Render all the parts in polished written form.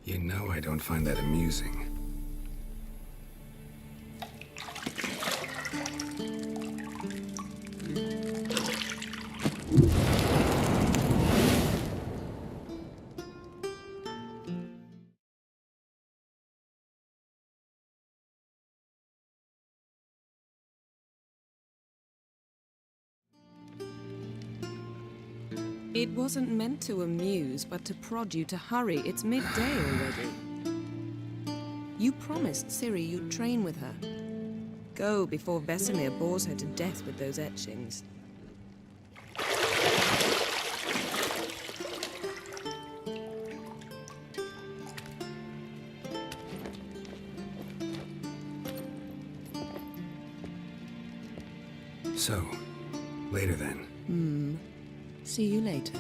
You know I don't find that amusing. It wasn't meant to amuse, but to prod you to hurry. It's midday already. You promised Ciri you'd train with her. Go before Vesemir bores her to death with those etchings. So, later then. See you later.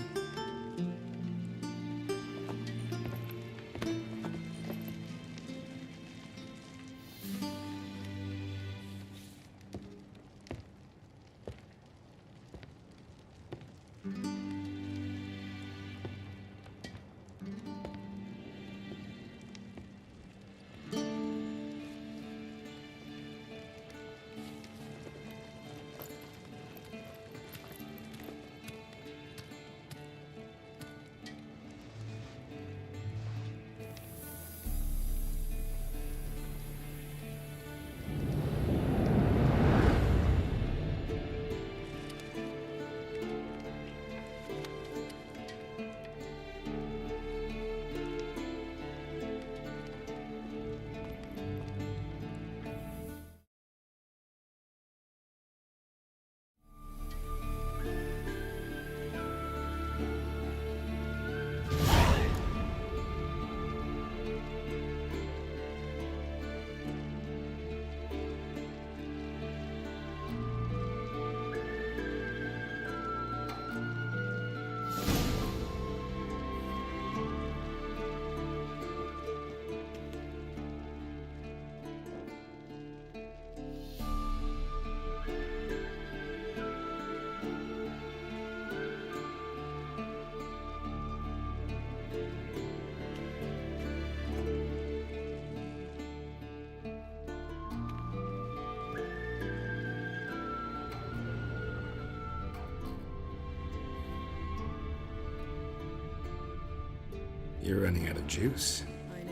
You're running out of juice. I know.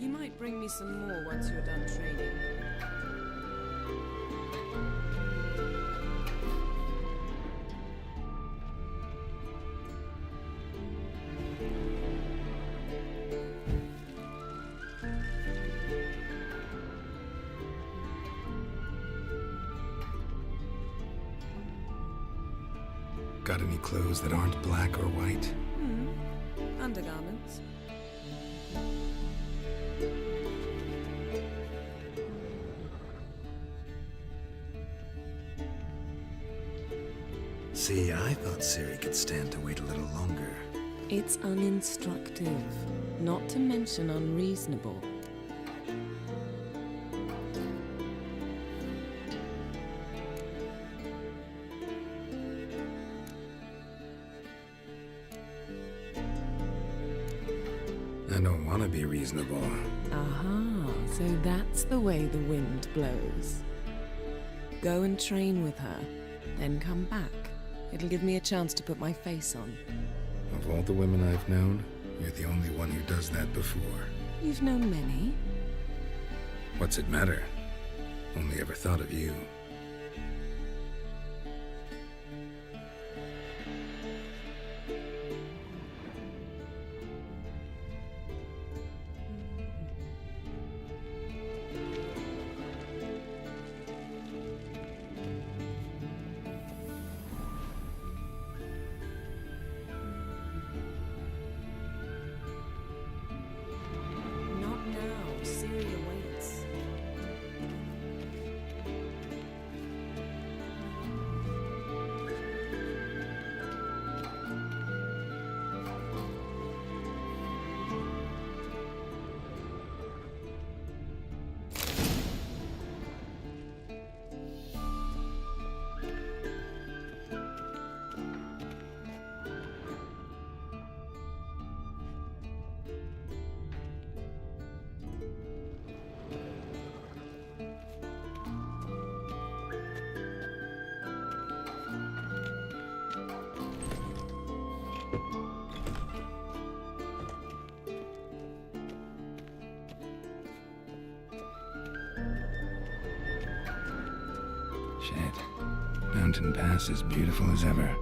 You might bring me some more once you're done training. Got any clothes that aren't black or white? Undergarments. See, I thought Ciri could stand to wait a little longer. It's uninstructive, not to mention unreasonable. I don't want to be reasonable. Aha, so that's the way the wind blows. Go and train with her, then come back. It'll give me a chance to put my face on. Of all the women I've known, you're the only one who does that before. You've known many. What's it matter? Only ever thought of you. Not now. Ciri awaits. Shit. Mountain Pass is beautiful as ever.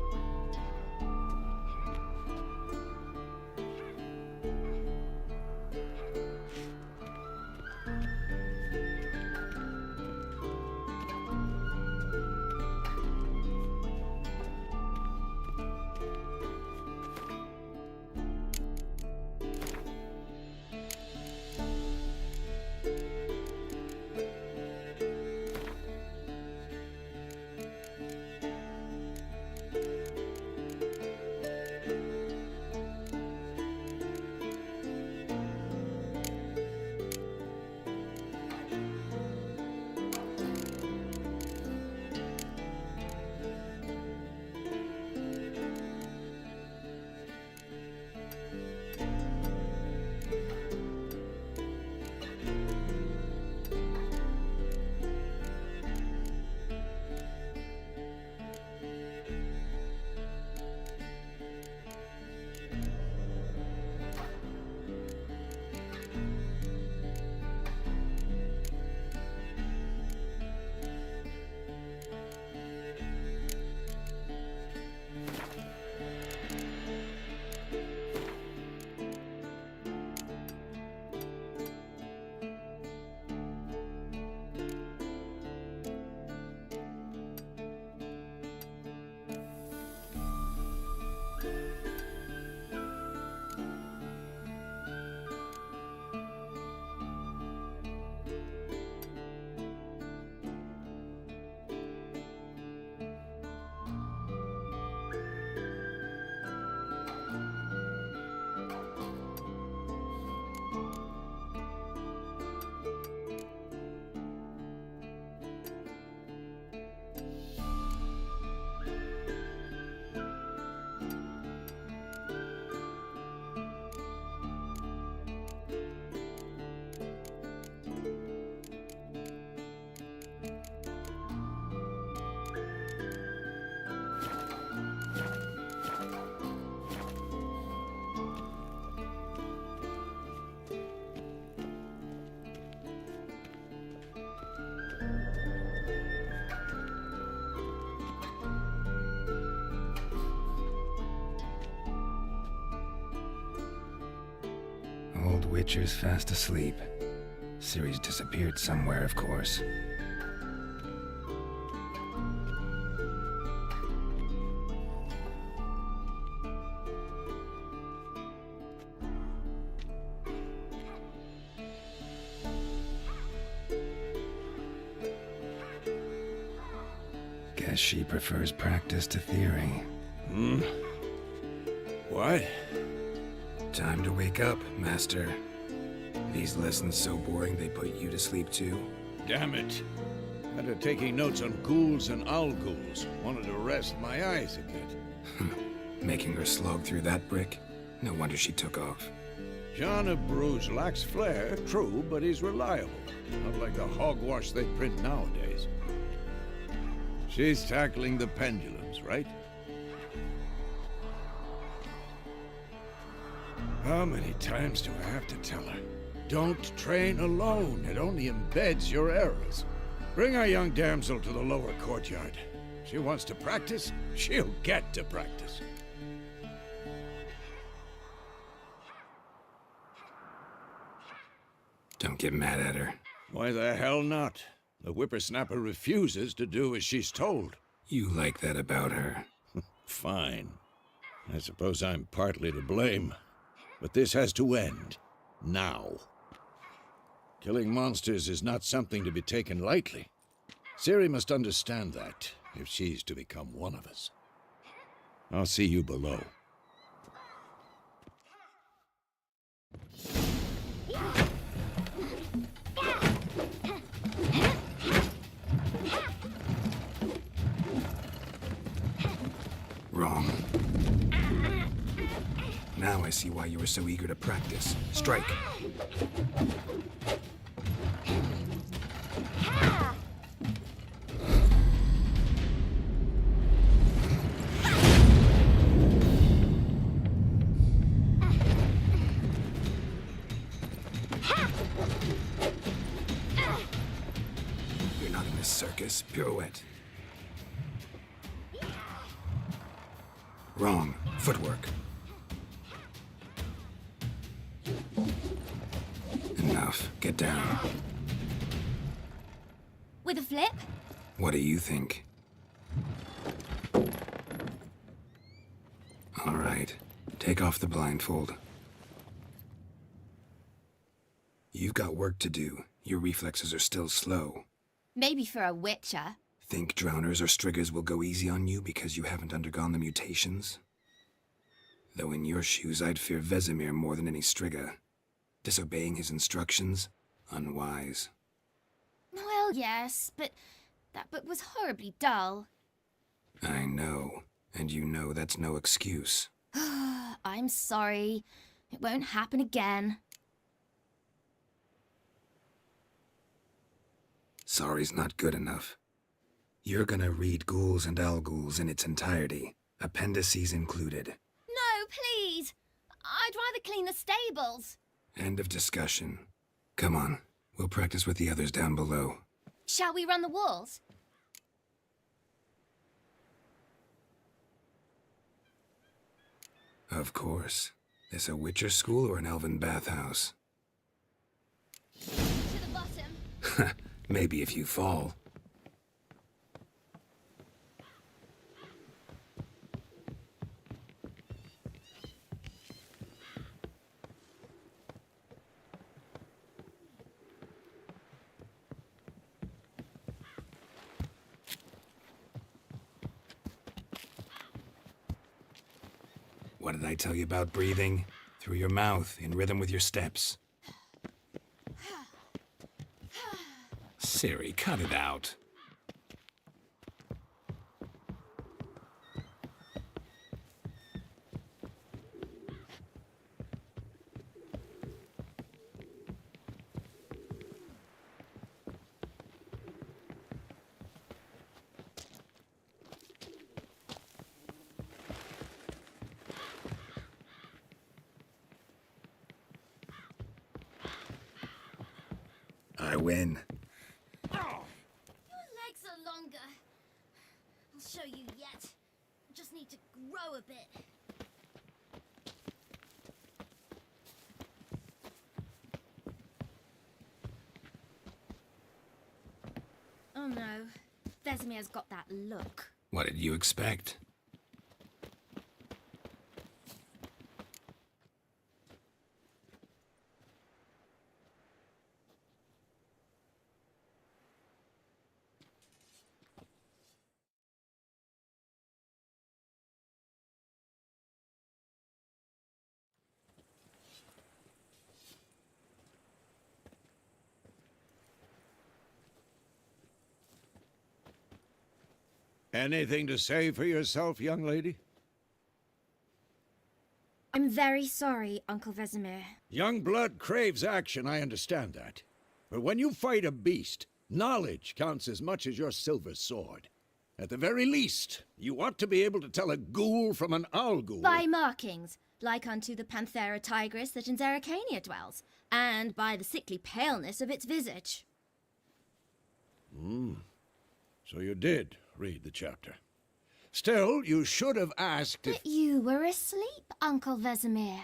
Old Witcher's fast asleep. Ciri's disappeared somewhere, of course. Guess she prefers practice to theory. What? Time to wake up, Master. These lessons so boring they put you to sleep too? Damn it. After taking notes on ghouls and owl ghouls, wanted to rest my eyes a bit. Making her slog through that brick? No wonder she took off. John of Bruges lacks flair, true, but he's reliable. Not like the hogwash they print nowadays. She's tackling the pendulums, right? How many times do I have to tell her? Don't train alone. It only embeds your errors. Bring our young damsel to the lower courtyard. She wants to practice, she'll get to practice. Don't get mad at her. Why the hell not? The whippersnapper refuses to do as she's told. You like that about her. Fine. I suppose I'm partly to blame. But this has to end. Now. Killing monsters is not something to be taken lightly. Ciri must understand that, if she's to become one of us. I'll see you below. Wrong. Now I see why you were so eager to practice. Strike. You're not in this circus. Pirouette. Wrong. Footwork. Enough. Get down. With a flip? What do you think? All right. Take off the blindfold. You've got work to do. Your reflexes are still slow. Maybe for a witcher. Think drowners or striggers will go easy on you because you haven't undergone the mutations? Though in your shoes, I'd fear Vesemir more than any strigger. Disobeying his instructions? Unwise. Well, yes, but that book was horribly dull. I know. And you know that's no excuse. I'm sorry. It won't happen again. Sorry's not good enough. You're gonna read Ghouls and Alghouls in its entirety, appendices included. No, please! I'd rather clean the stables. End of discussion. Come on, we'll practice with the others down below. Shall we run the walls? Of course. This a Witcher school or an elven bathhouse? To the bottom. Maybe if you fall. What did I tell you about breathing? Through your mouth, in rhythm with your steps. Ciri, cut it out. I win. Your legs are longer. I'll show you yet. Just need to grow a bit. Oh no. Vesemir's got that look. What did you expect? Anything to say for yourself, young lady? I'm very sorry, Uncle Vesemir. Young blood craves action, I understand that. But when you fight a beast, knowledge counts as much as your silver sword. At the very least, you ought to be able to tell a ghoul from an Alghoul. By markings, like unto the Panthera tigris that in Zerrikania dwells, and by the sickly paleness of its visage. So you did read the chapter. Still, you should have asked if... But you were asleep, Uncle Vesemir.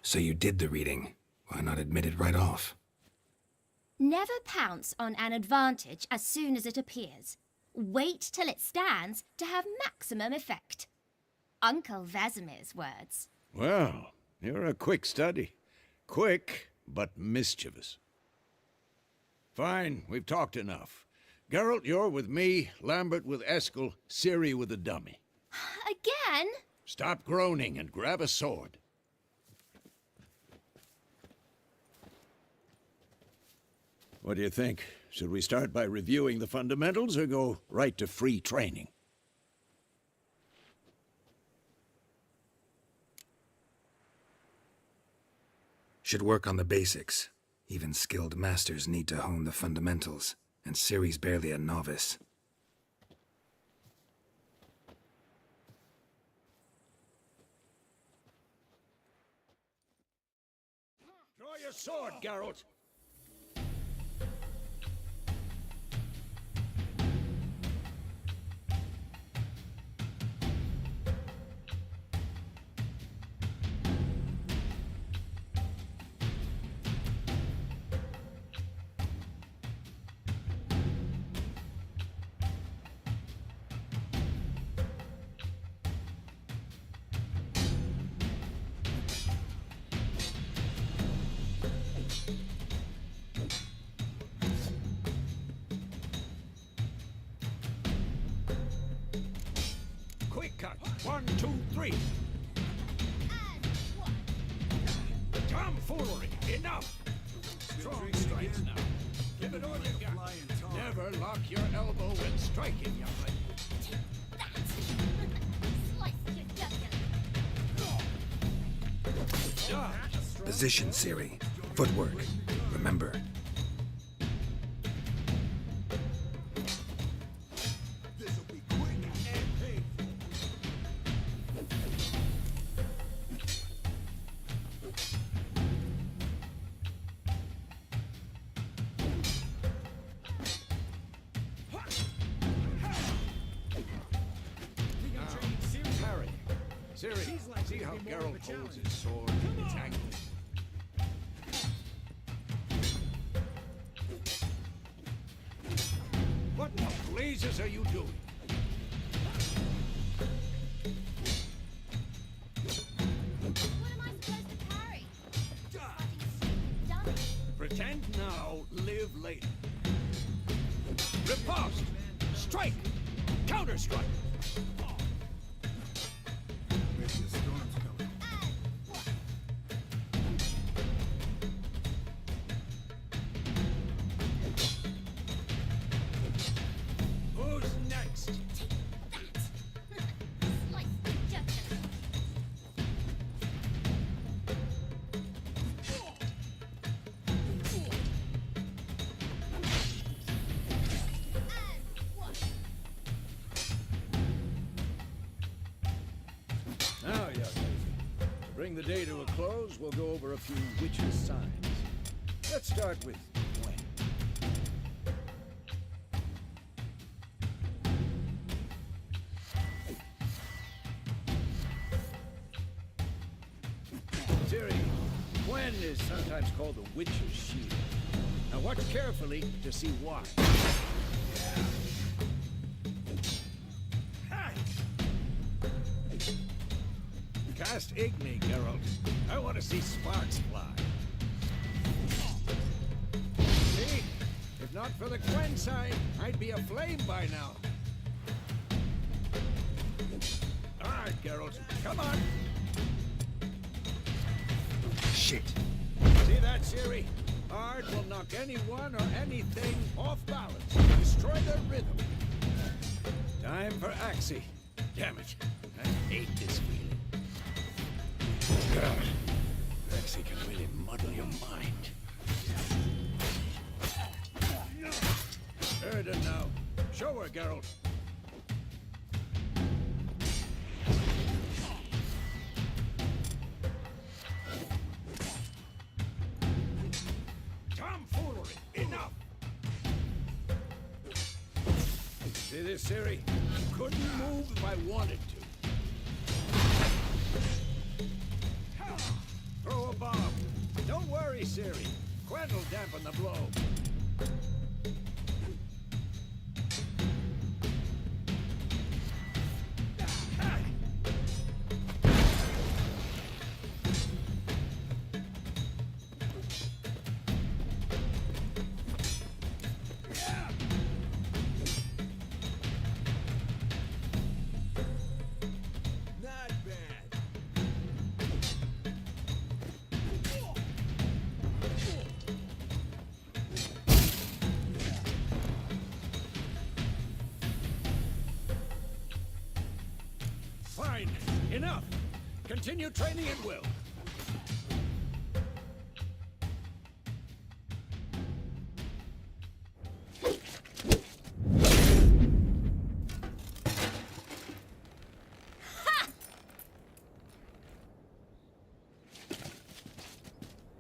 So you did the reading. Why not admit it right off? Never pounce on an advantage as soon as it appears. Wait till it stands to have maximum effect. Uncle Vesemir's words. Well, you're a quick study. Quick, but mischievous. Fine, we've talked enough. Geralt, you're with me, Lambert with Eskel, Ciri with the dummy. Again? Stop groaning and grab a sword. What do you think? Should we start by reviewing the fundamentals or go right to free training? Should work on the basics. Even skilled masters need to hone the fundamentals, and Ciri's barely a novice. Draw your your sword, Geralt! Quick cut! 1, 2, 3! Tomfoolery! Enough! Strong strikes now. Give it all you got. Never lock your elbow when striking, young lady. Slice your jugular. Dodge! Position, Ciri. Footwork. Remember. Harry. Ciri, see how Geralt holds his sword? It's angled. What the blazes are you doing? What am I supposed to carry? Fucking stupid dummy. Pretend now, live later. Riposte! Strike! Counter-strike! Who's next? Slice your jugular. Now, young lady, to bring the day to a close, we'll go over a few witches' signs. Let's start with Gwen. Ciri, Gwen is sometimes called the Witch's Shield. Now watch carefully to see why. Cast Igni, Geralt. I want to see sparks fly. See? If not for the Gwen sign, I'd be aflame by now. All right, Geralt. Come on. Shit. See that, Ciri? Ard will knock anyone or anything off balance. Destroy their rhythm. Time for Axie. Damn it. I hate this feeling. God, Axie can really muddle your mind. Erden now. Show her, Geralt. Tomfoolery! Enough! See this, Ciri? Couldn't move if I wanted to. Throw a bomb. Don't worry, Ciri. Gwen will dampen the blow. Fine. Enough. Continue training at will.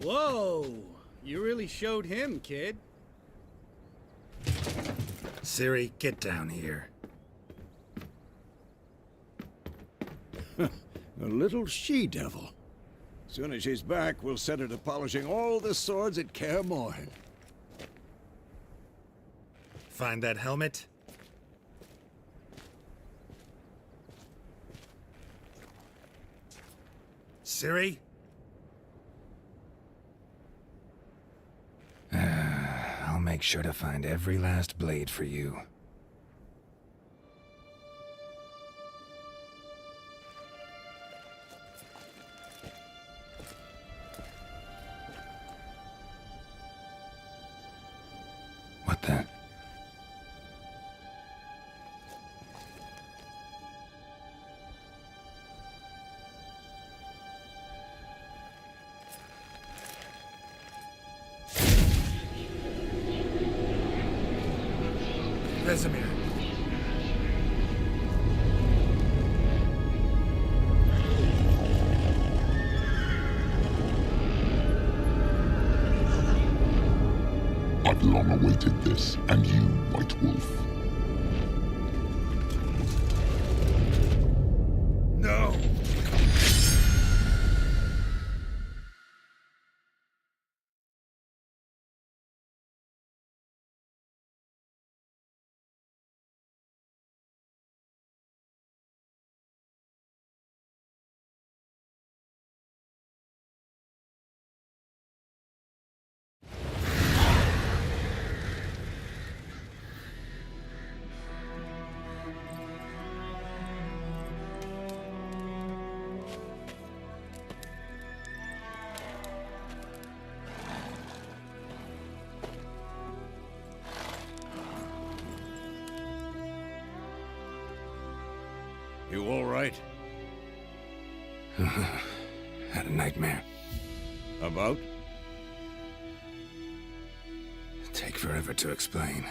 Whoa! You really showed him, kid. Ciri, get down here. A little she-devil. Soon as she's back, we'll set her to polishing all the swords at Kaer Morhen. Find that helmet? Ciri? I'll make sure to find every last blade for you. What the? Vesemir. I've long awaited this, and you, White Wolf. No! You all right? Had a nightmare. About? Take forever to explain.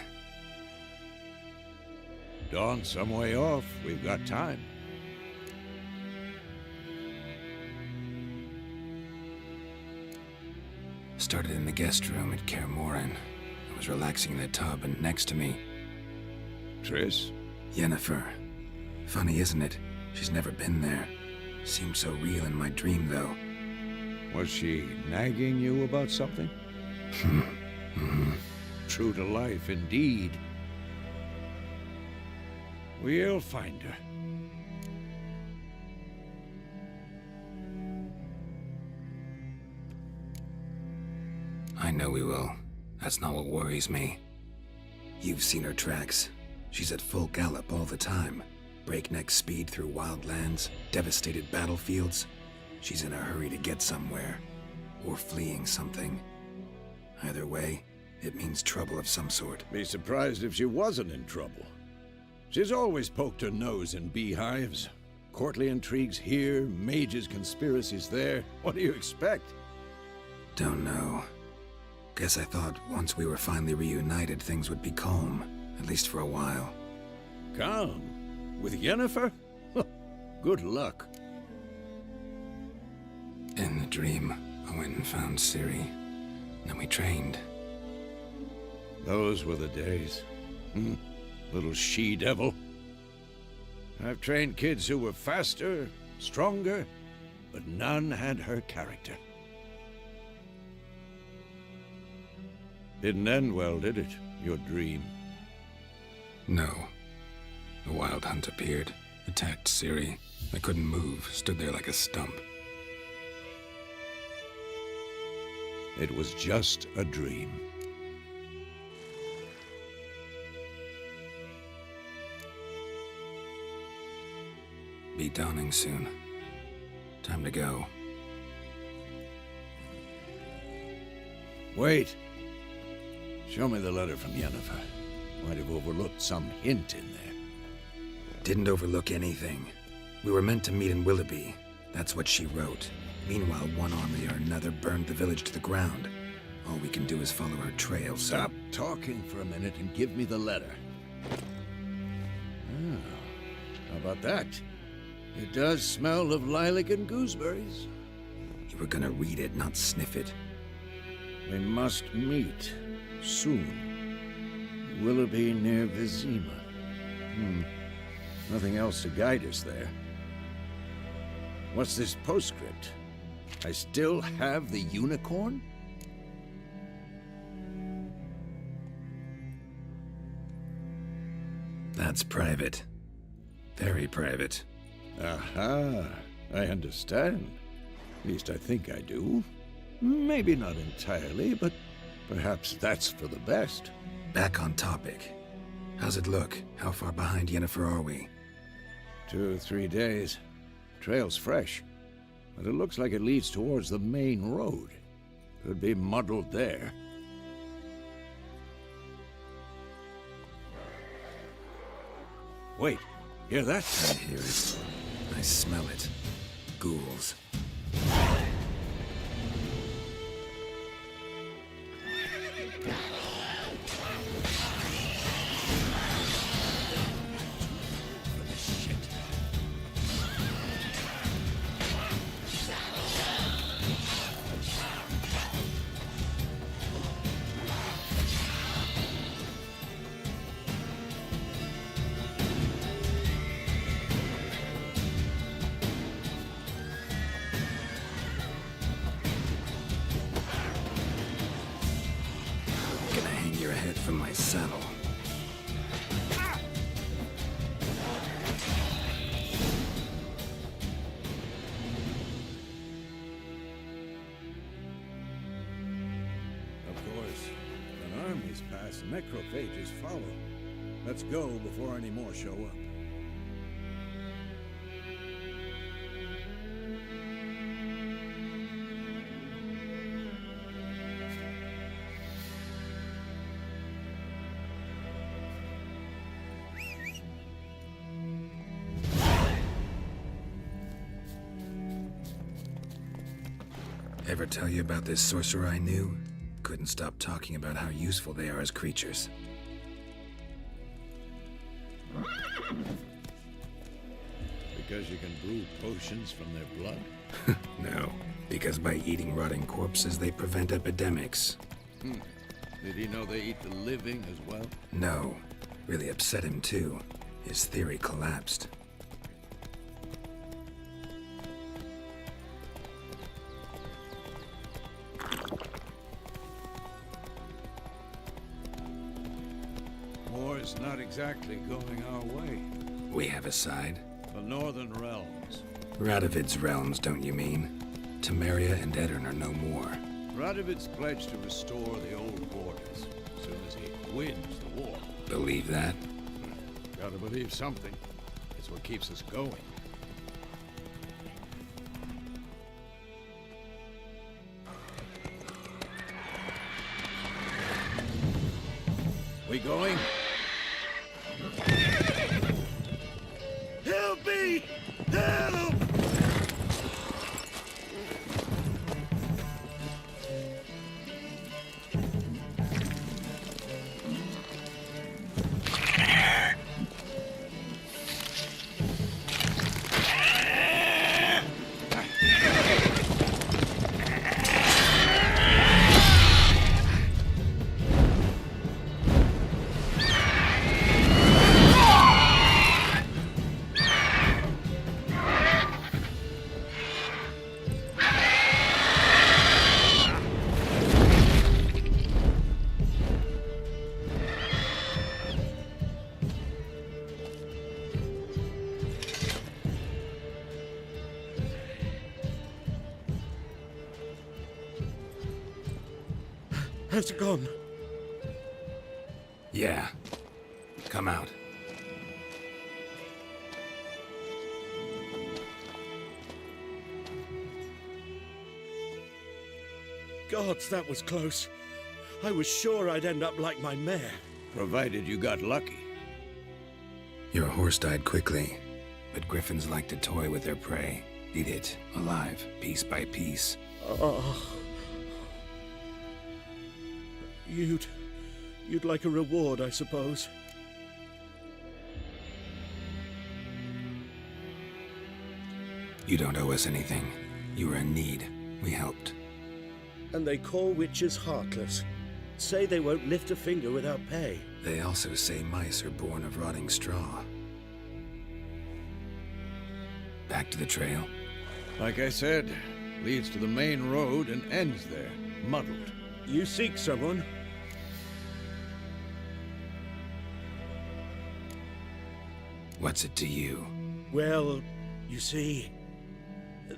Dawn's some way off. We've got time. Started in the guest room at Kaer Morhen. I was relaxing in the tub, and next to me, Triss? Yennefer. Funny, isn't it? She's never been there. Seemed so real in my dream, though. Was she nagging you about something? True to life, indeed. We'll find her. I know we will. That's not what worries me. You've seen her tracks. She's at full gallop all the time. Breakneck speed through wild lands, devastated battlefields. She's in a hurry to get somewhere. Or fleeing something. Either way, it means trouble of some sort. Be surprised if she wasn't in trouble. She's always poked her nose in beehives. Courtly intrigues here, mages' conspiracies there. What do you expect? Don't know. Guess I thought once we were finally reunited, things would be calm. At least for a while. Calm? With Yennefer? Good luck. In the dream, I went and found Ciri. Then we trained. Those were the days. Little she-devil. I've trained kids who were faster, stronger, but none had her character. Didn't end well, did it? Your dream? No. The Wild Hunt appeared, attacked Ciri. I couldn't move, stood there like a stump. It was just a dream. Be dawning soon. Time to go. Wait. Show me the letter from Yennefer. Might have overlooked some hint in there. Didn't overlook anything. We were meant to meet in Willoughby. That's what she wrote. Meanwhile, one army or another burned the village to the ground. All we can do is follow her trail, so... Stop talking for a minute and give me the letter. How about that? It does smell of lilac and gooseberries. You were gonna read it, not sniff it. We must meet soon. Willoughby near Vizima. Nothing else to guide us there. What's this postscript? I still have the unicorn? That's private. Very private. Aha, I understand. At least I think I do. Maybe not entirely, but perhaps that's for the best. Back on topic. How's it look? How far behind Yennefer are we? 2 or 3 days. Trail's fresh, but it looks like it leads towards the main road. Could be muddled there. Wait, hear that? I hear it. I smell it. Ghouls. Gonna hang your head from my saddle. Of course, when armies pass, necrophages follow. Let's go before any more show up. Ever tell you about this sorcerer I knew? Couldn't stop talking about how useful they are as creatures. Because you can brew potions from their blood? No, because by eating rotting corpses, they prevent epidemics. Did he know they eat the living as well? No, really upset him too. His theory collapsed. War's not exactly going our way. We have a side. The Northern Realms. Radovid's realms, don't you mean? Temeria and Edirn are no more. Radovid's pledged to restore the old borders as soon as he wins the war. Believe that? Gotta believe something. It's what keeps us going. We going? Help me! Help! Has it gone? Yeah. Come out. Gods, that was close. I was sure I'd end up like my mare. Provided you got lucky. Your horse died quickly, but griffins like to toy with their prey. Eat it, alive, piece by piece. Oh. You'd like a reward, I suppose. You don't owe us anything. You were in need. We helped. And they call witches heartless. Say they won't lift a finger without pay. They also say mice are born of rotting straw. Back to the trail. Like I said, leads to the main road and ends there, muddled. You seek someone? What's it to you? Well, you see,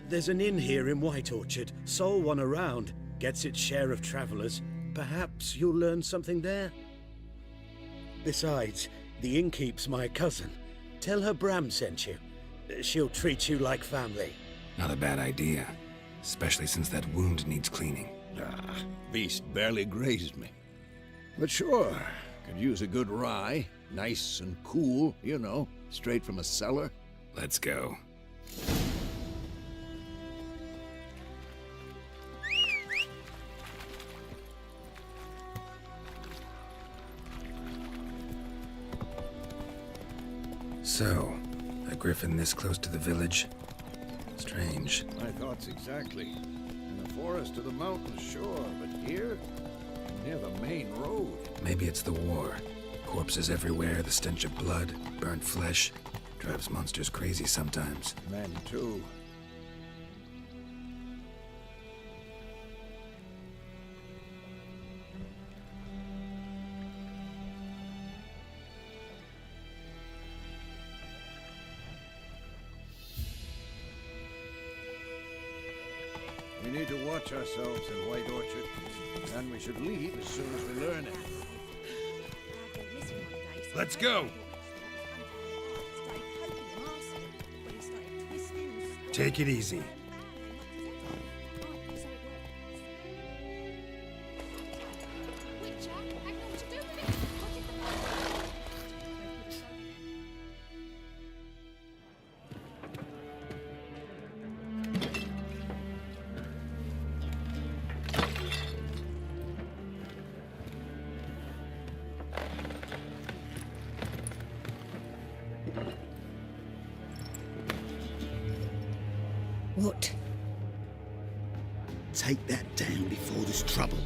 there's an inn here in White Orchard. Sole one around. Gets its share of travelers. Perhaps you'll learn something there? Besides, the innkeep's my cousin. Tell her Bram sent you. She'll treat you like family. Not a bad idea. Especially since that wound needs cleaning. Ah, beast barely grazed me. But sure, could use a good rye. Nice and cool, you know, straight from a cellar. Let's go. So, a griffin this close to the village? Strange. My thoughts exactly. In the forest or the mountains, sure, but here? Near the main road. Maybe it's the war. Corpses everywhere, the stench of blood, burnt flesh. Drives monsters crazy sometimes. Men, too. We need to watch ourselves in White Orchard, and we should leave as soon as we learn it. Let's go! Take it easy. What? Take that down before there's trouble.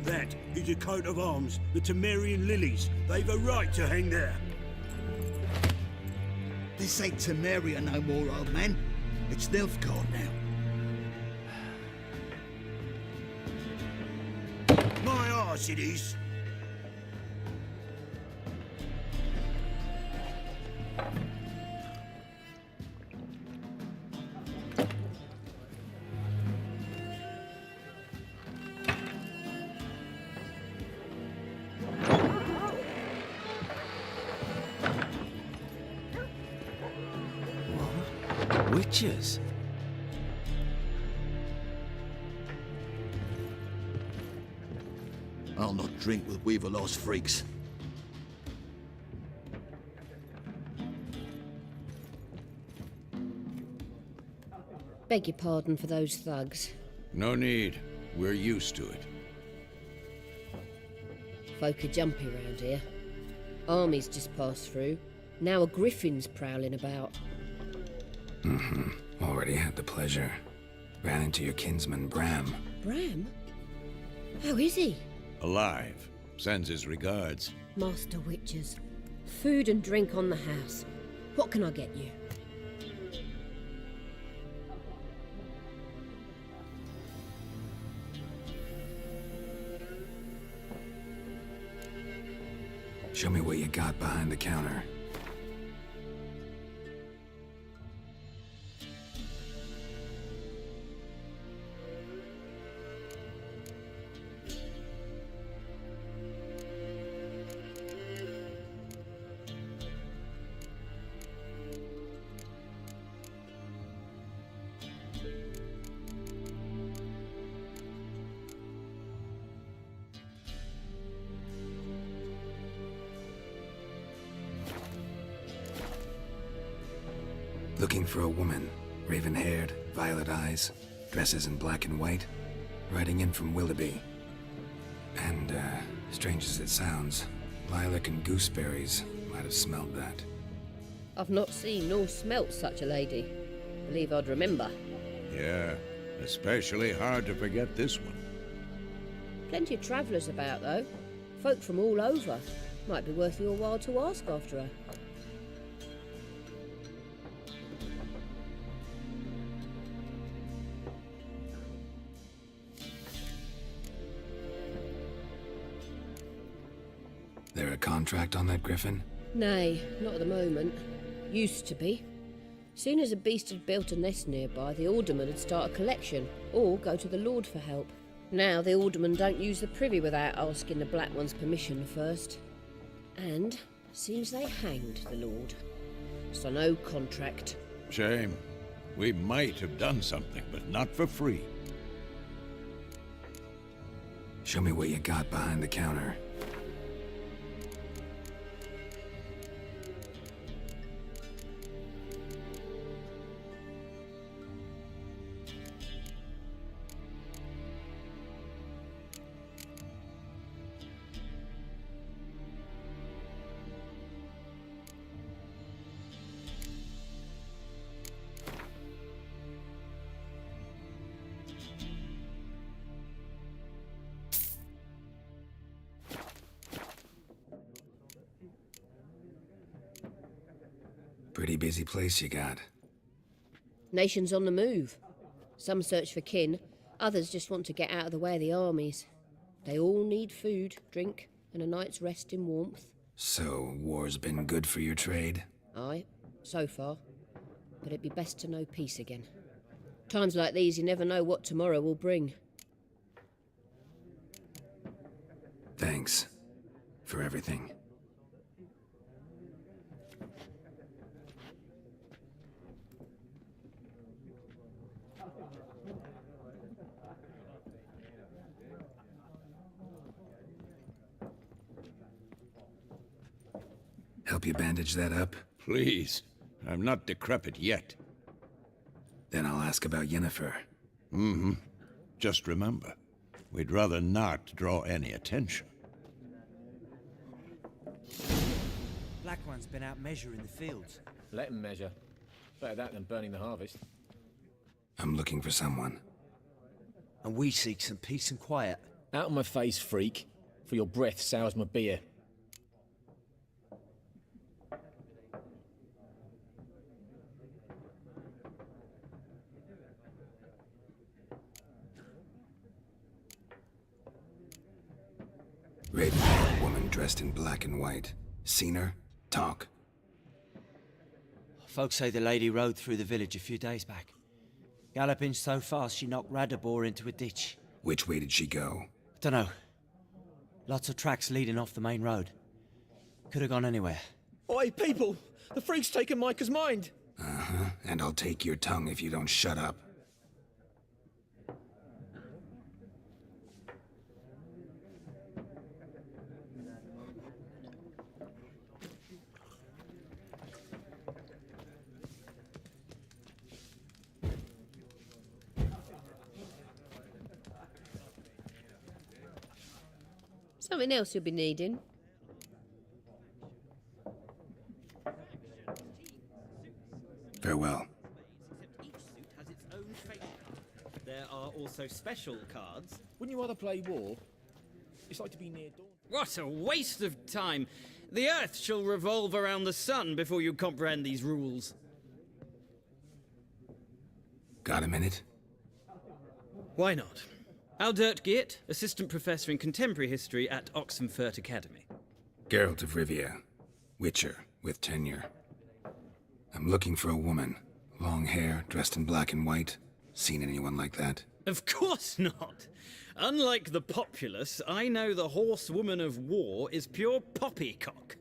That is a coat of arms, the Temerian lilies. They've a right to hang there. This ain't Temeria no more, old man. It's Nilfgaard now. My arse it is. Witches? I'll not drink with Weaver-lost freaks. Beg your pardon for those thugs. No need. We're used to it. Folk are jumpy round here. Armies just passed through. Now a griffin's prowling about. Already had the pleasure. Ran into your kinsman, Bram. Bram? How is he? Alive. Sends his regards. Master Witches. Food and drink on the house. What can I get you? Show me what you got behind the counter. Looking for a woman, raven-haired, violet eyes, dresses in black and white, riding in from Willoughby. And, strange as it sounds, lilac and gooseberries might have smelled that. I've not seen nor smelt such a lady. Believe I'd remember. Yeah. Especially hard to forget this one. Plenty of travellers about, though. Folk from all over. Might be worth your while to ask after her. There a contract on that griffin? Nay, not at the moment. Used to be. Soon as a beast had built a nest nearby, the alderman would start a collection, or go to the Lord for help. Now the aldermen don't use the privy without asking the Black One's permission first. And seems they hanged the Lord. So no contract. Shame. We might have done something, but not for free. Show me what you got behind the counter. Pretty busy place you got. Nations on the move. Some search for kin, others just want to get out of the way of the armies. They all need food, drink, and a night's rest in warmth. So, war's been good for your trade? Aye, so far. But it'd be best to know peace again. Times like these, you never know what tomorrow will bring. Thanks for everything. Help you bandage that up? Please. I'm not decrepit yet. Then I'll ask about Yennefer. Mm-hmm. Just remember, we'd rather not draw any attention. Black One's been out measuring the fields. Let him measure. Better that than burning the harvest. I'm looking for someone. And we seek some peace and quiet. Out of my face, freak. For your breath sours my beer. Raven-haired woman dressed in black and white. Seen her? Talk. Folks say the lady rode through the village a few days back. Galloping so fast she knocked Radabor into a ditch. Which way did she go? Dunno. Lots of tracks leading off the main road. Could have gone anywhere. Oi, people! The freak's taken Micah's mind! Uh-huh, and I'll take your tongue if you don't shut up. Something else you'll be needing. Farewell. There are also special cards. Wouldn't you rather play war? It's like to be near dawn. What a waste of time! The Earth shall revolve around the sun before you comprehend these rules. Got a minute? Why not? Aldert Geert, Assistant Professor in Contemporary History at Oxenfurt Academy. Geralt of Rivia. Witcher, with tenure. I'm looking for a woman. Long hair, dressed in black and white. Seen anyone like that? Of course not! Unlike the populace, I know the horsewoman of war is pure poppycock.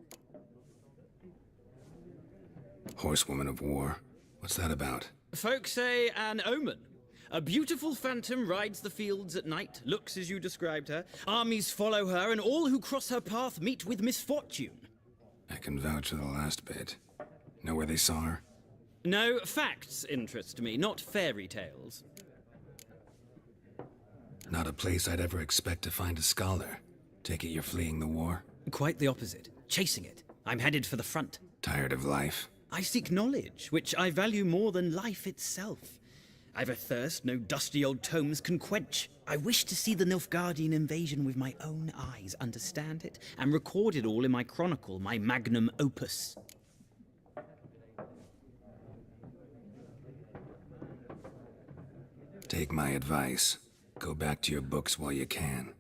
Horsewoman of war? What's that about? Folk say an omen. A beautiful phantom rides the fields at night, looks as you described her. Armies follow her, and all who cross her path meet with misfortune. I can vouch for the last bit. Know where they saw her? No, facts interest me, not fairy tales. Not a place I'd ever expect to find a scholar. Take it you're fleeing the war? Quite the opposite. Chasing it. I'm headed for the front. Tired of life? I seek knowledge, which I value more than life itself. I've a thirst no dusty old tomes can quench. I wish to see the Nilfgaardian invasion with my own eyes, understand it, and record it all in my chronicle, my magnum opus. Take my advice. Go back to your books while you can.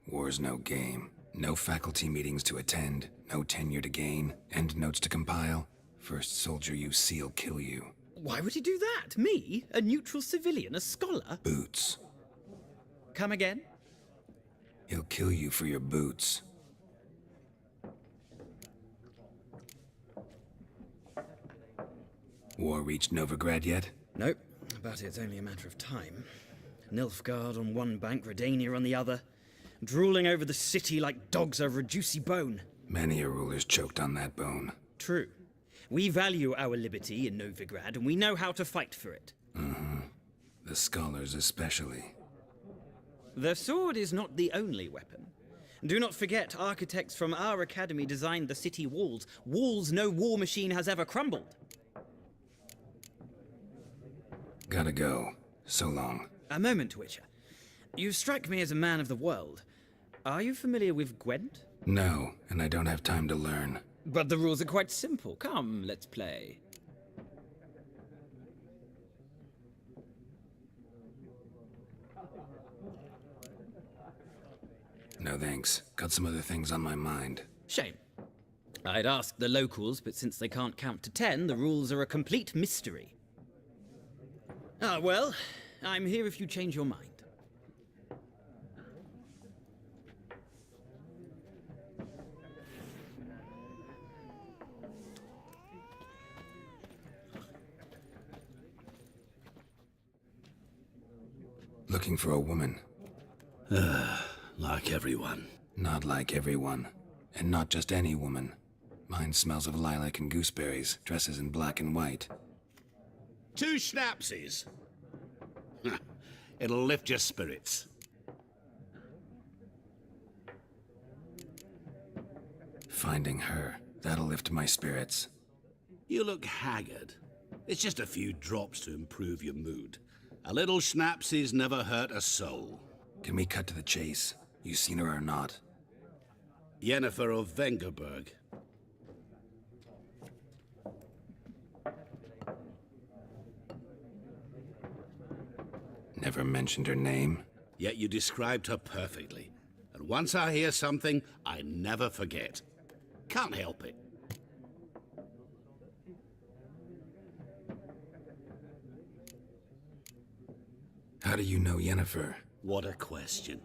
War's no game. No faculty meetings to attend, no tenure to gain, end notes to compile. First soldier you see'll kill you. Why would he do that? Me? A neutral civilian? A scholar? Boots. Come again? He'll kill you for your boots. War reached Novigrad yet? Nope, but it's only a matter of time. Nilfgaard on one bank, Redania on the other, drooling over the city like dogs over a juicy bone. Many a ruler's choked on that bone. True. We value our liberty in Novigrad, and we know how to fight for it. The scholars especially. The sword is not the only weapon. Do not forget, architects from our academy designed the city walls. Walls no war machine has ever crumbled. Gotta go. So long. A moment, Witcher. You strike me as a man of the world. Are you familiar with Gwent? No, and I don't have time to learn. But the rules are quite simple. Come, let's play. No thanks. Got some other things on my mind. Shame. I'd ask the locals, but since they can't count to 10, the rules are a complete mystery. Ah, well, I'm here if you change your mind. Looking for a woman. Like everyone. Not like everyone. And not just any woman. Mine smells of lilac and gooseberries, dresses in black and white. 2 schnapsies. It'll lift your spirits. Finding her, that'll lift my spirits. You look haggard. It's just a few drops to improve your mood. A little schnapsies never hurt a soul. Can we cut to the chase? You seen her or not? Yennefer of Vengerberg. Never mentioned her name. Yet you described her perfectly. And once I hear something, I never forget. Can't help it. How do you know Yennefer? What a question.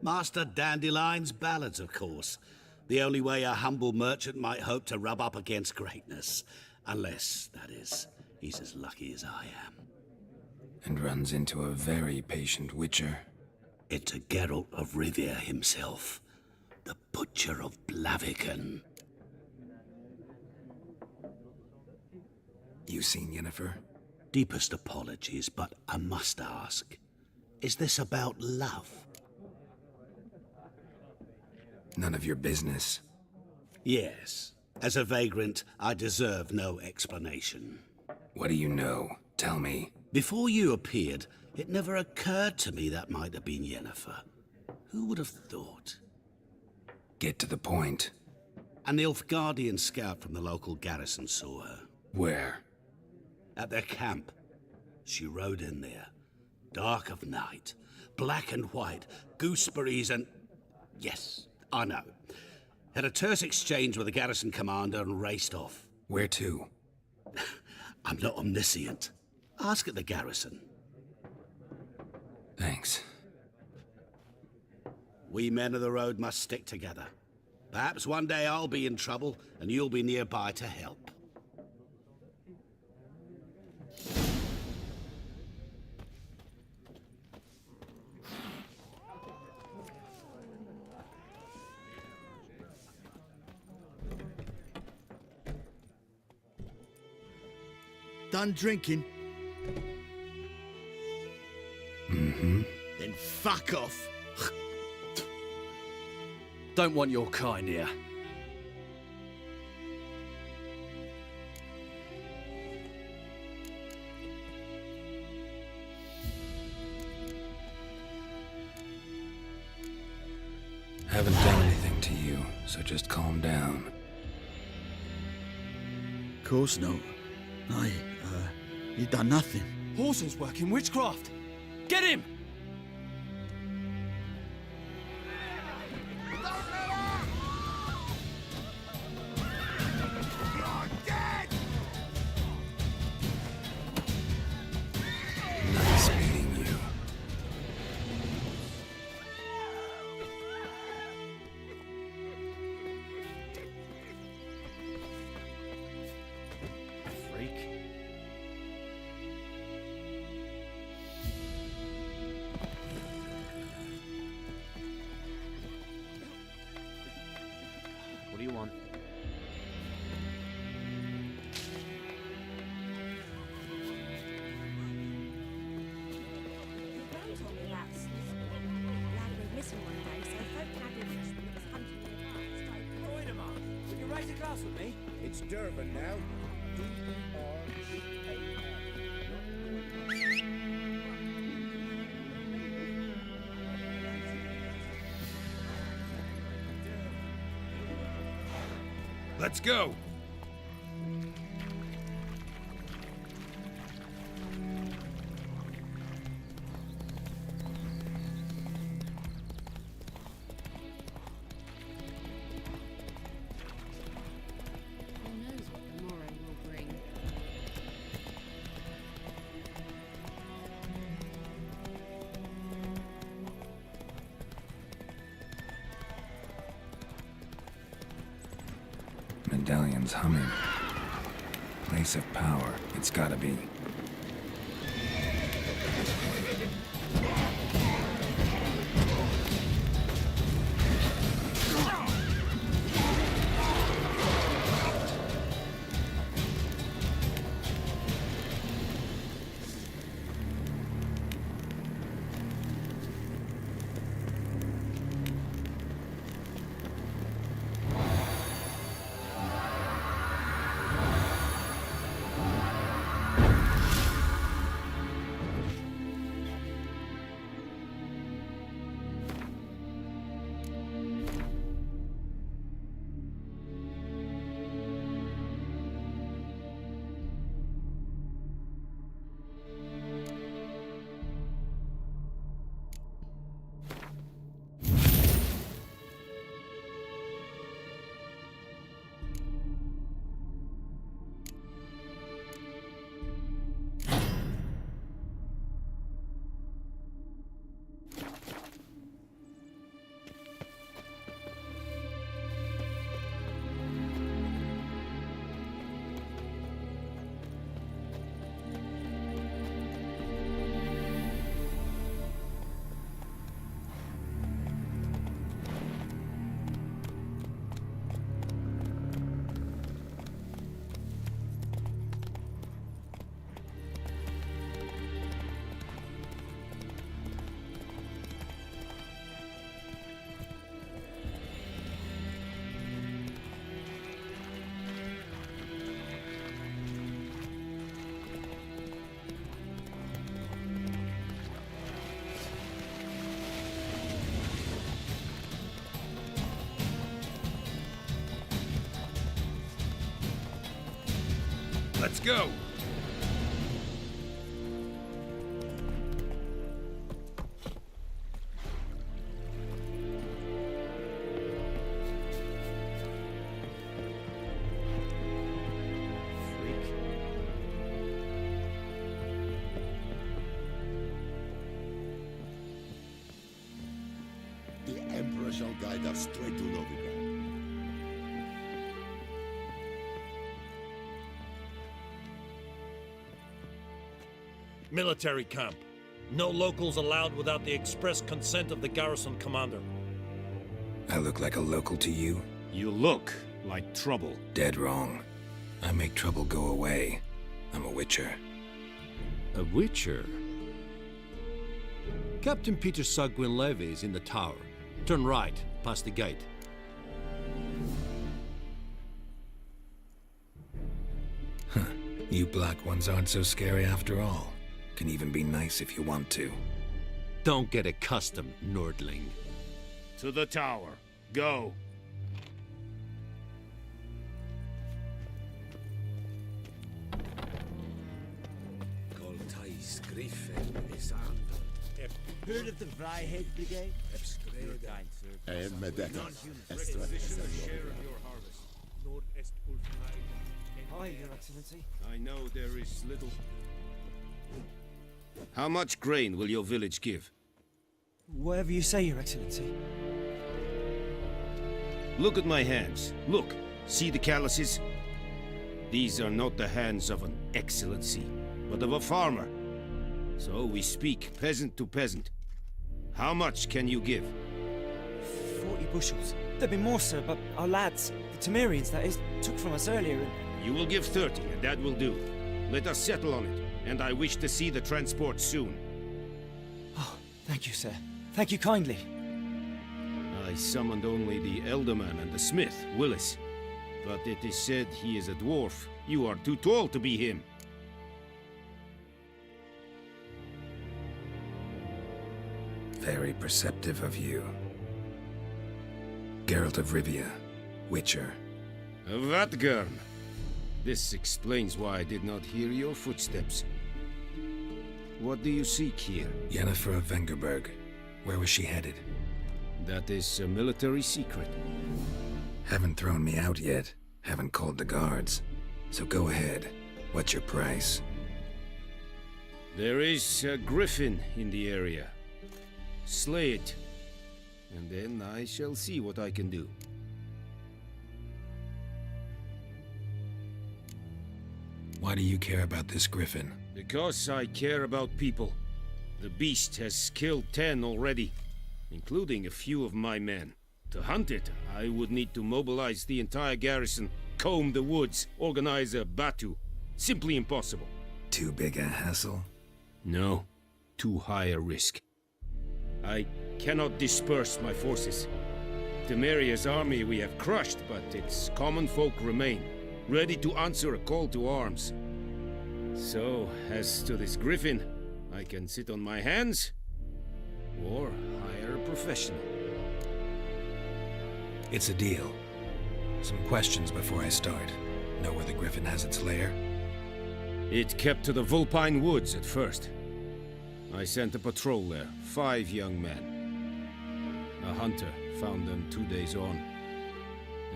Master Dandelion's ballads, of course. The only way a humble merchant might hope to rub up against greatness. Unless, that is, he's as lucky as I am. And runs into a very patient witcher. Into Geralt of Rivia himself. The Butcher of Blaviken. You seen Yennefer? Deepest apologies, but I must ask. Is this about love? None of your business. Yes. As a vagrant, I deserve no explanation. What do you know? Tell me. Before you appeared, it never occurred to me that might have been Yennefer. Who would have thought? Get to the point. A Nilfgaardian scout from the local garrison saw her. Where? At their camp. She rode in there. Dark of night. Black and white. Gooseberries and... Yes, I know. Had a terse exchange with the garrison commander and raced off. Where to? I'm not omniscient. Ask at the garrison. Thanks. We men of the road must stick together. Perhaps one day I'll be in trouble and you'll be nearby to help. Done drinking? Mm-hmm. Then fuck off. Don't want your kind here. Haven't done anything to you, so just calm down. Course no. Nayi, he done nothing. Horses work in witchcraft. Get him! Nice meeting you. Freak. What do you want? Would you raise a glass with me? It's Durban now. Let's go! Who knows what the morrow will bring? Medallion's humming. Place of power, it's gotta be. Let's go! The Emperor shall guide us straight to Novigrad. Military camp. No locals allowed without the express consent of the garrison commander. I look like a local to you? You look like trouble. Dead wrong. I make trouble go away. I'm a witcher. A witcher? Captain Peter Sagwin Levy is in the tower. Turn right, past the gate. Huh. You black ones aren't so scary after all. Can even be nice if you want to. Don't get accustomed, Nordling. To the tower. Go. Heard of the Vryhead Brigade? Hi, Your Excellency. I know there is little... How much grain will your village give? Whatever you say, Your Excellency. Look at my hands. Look. See the calluses? These are not the hands of an excellency, but of a farmer. So we speak peasant to peasant. How much can you give? 40 bushels. There'd be more, sir, but our lads, the Temerians, that is, took from us earlier and... You will give 30, and that will do. Let us settle on it, and I wish to see the transport soon. Oh, thank you, sir. Thank you kindly. I summoned only the Elderman and the smith, Willis. But it is said he is a dwarf. You are too tall to be him. Very perceptive of you. Geralt of Rivia, Witcher. Vatgern! This explains why I did not hear your footsteps. What do you seek here? Yennefer of Vengerberg. Where was she headed? That is a military secret. Haven't thrown me out yet. Haven't called the guards. So go ahead. What's your price? There is a griffin in the area. Slay it, and then I shall see what I can do. Why do you care about this griffin? Because I care about people. The beast has killed 10 already, including a few of my men. To hunt it, I would need to mobilize the entire garrison, comb the woods, organize a batu. Simply impossible. Too big a hassle? No, too high a risk. I cannot disperse my forces. Temeria's army we have crushed, but its common folk remain, ready to answer a call to arms. So, as to this griffin, I can sit on my hands, or hire a professional. It's a deal. Some questions before I start. Know where the griffin has its lair? It kept to the Vulpine Woods at first. I sent a patrol there, 5 young men. A hunter found them 2 days on.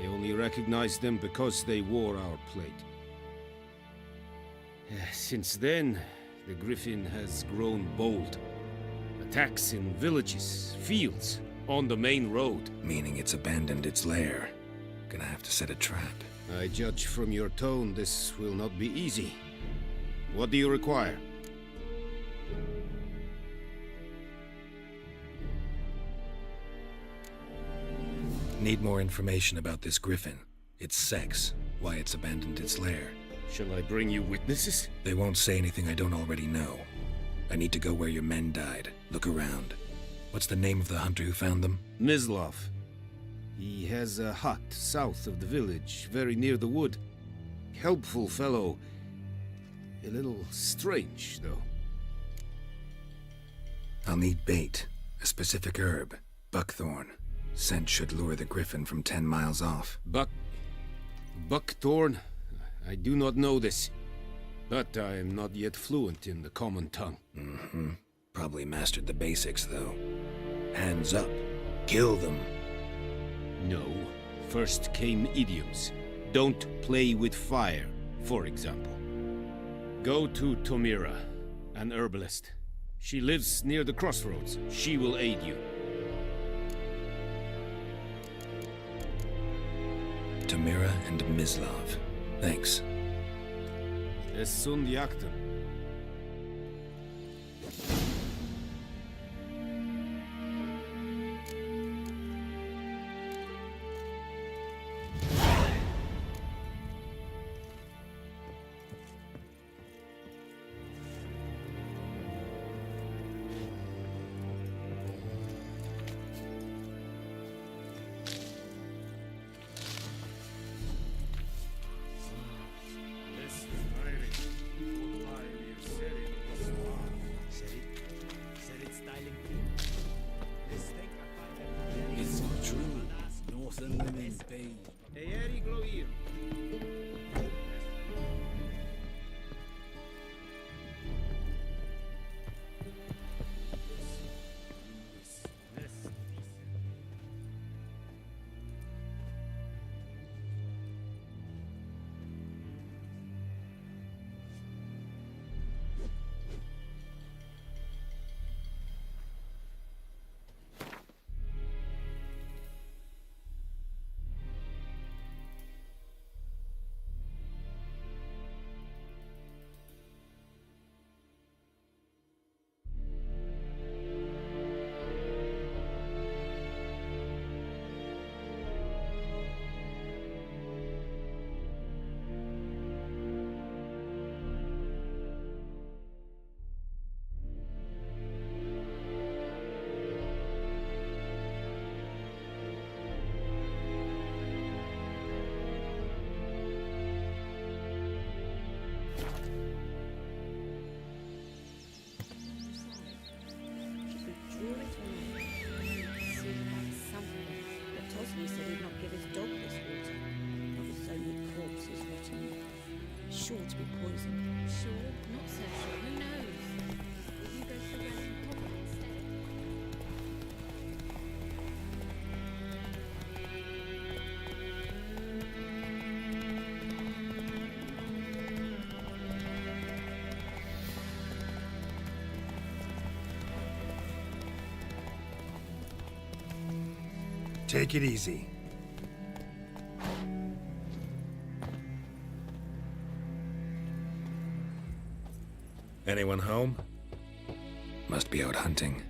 They only recognized them because they wore our plate. Since then, the griffin has grown bold. Attacks in villages, fields, on the main road. Meaning it's abandoned its lair. Gonna have to set a trap. I judge from your tone this will not be easy. What do you require? Need more information about this griffin. Its sex, why it's abandoned its lair. Shall I bring you witnesses? They won't say anything I don't already know. I need to go where your men died. Look around. What's the name of the hunter who found them? Mislav. He has a hut south of the village, very near the wood. Helpful fellow. A little strange, though. I'll need bait. A specific herb. Buckthorn. Scent should lure the griffin from 10 miles off. Buckthorn? I do not know this. But I am not yet fluent in the common tongue. Mm-hmm. Probably mastered the basics, though. Hands up. Kill them. No. First came idioms. Don't play with fire, for example. Go to Tomira, an herbalist. She lives near the crossroads. She will aid you. Tomira and Mislav. Thanks. Es sunt jactem. Take it easy. Anyone home? Must be out hunting.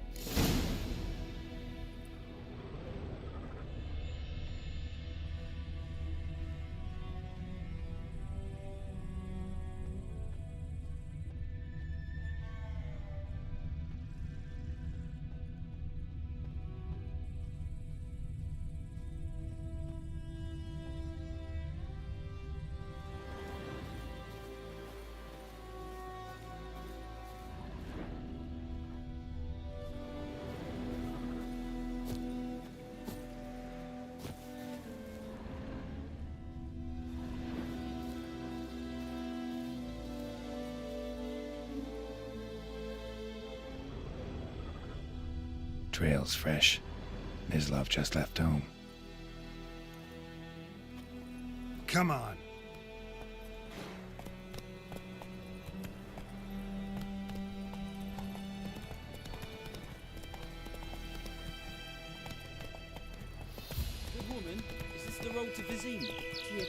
Trail's fresh. Mislav just left home. Come on. Good woman, is this the road to Vizima? Have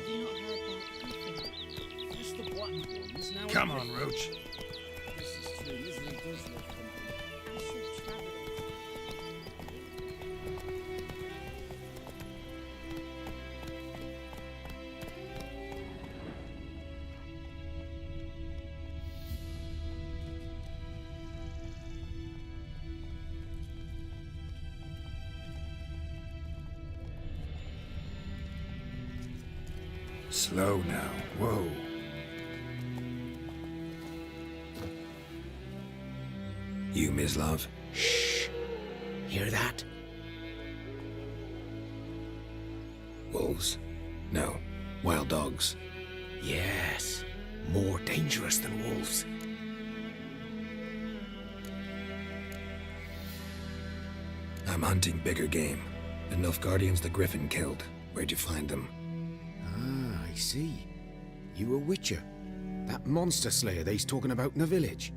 you not heard that? Just the black ones now. Come on, Roach. This is true. Misery does love company. We should travel. Slow now. Whoa. You, Mislav? Shh. Hear that? Wolves? No. Wild dogs. Yes. More dangerous than wolves. I'm hunting bigger game. The Nilfgaardians the Griffin killed. Where'd you find them? Ah, I see. You a witcher. That monster slayer they's talking about in the village.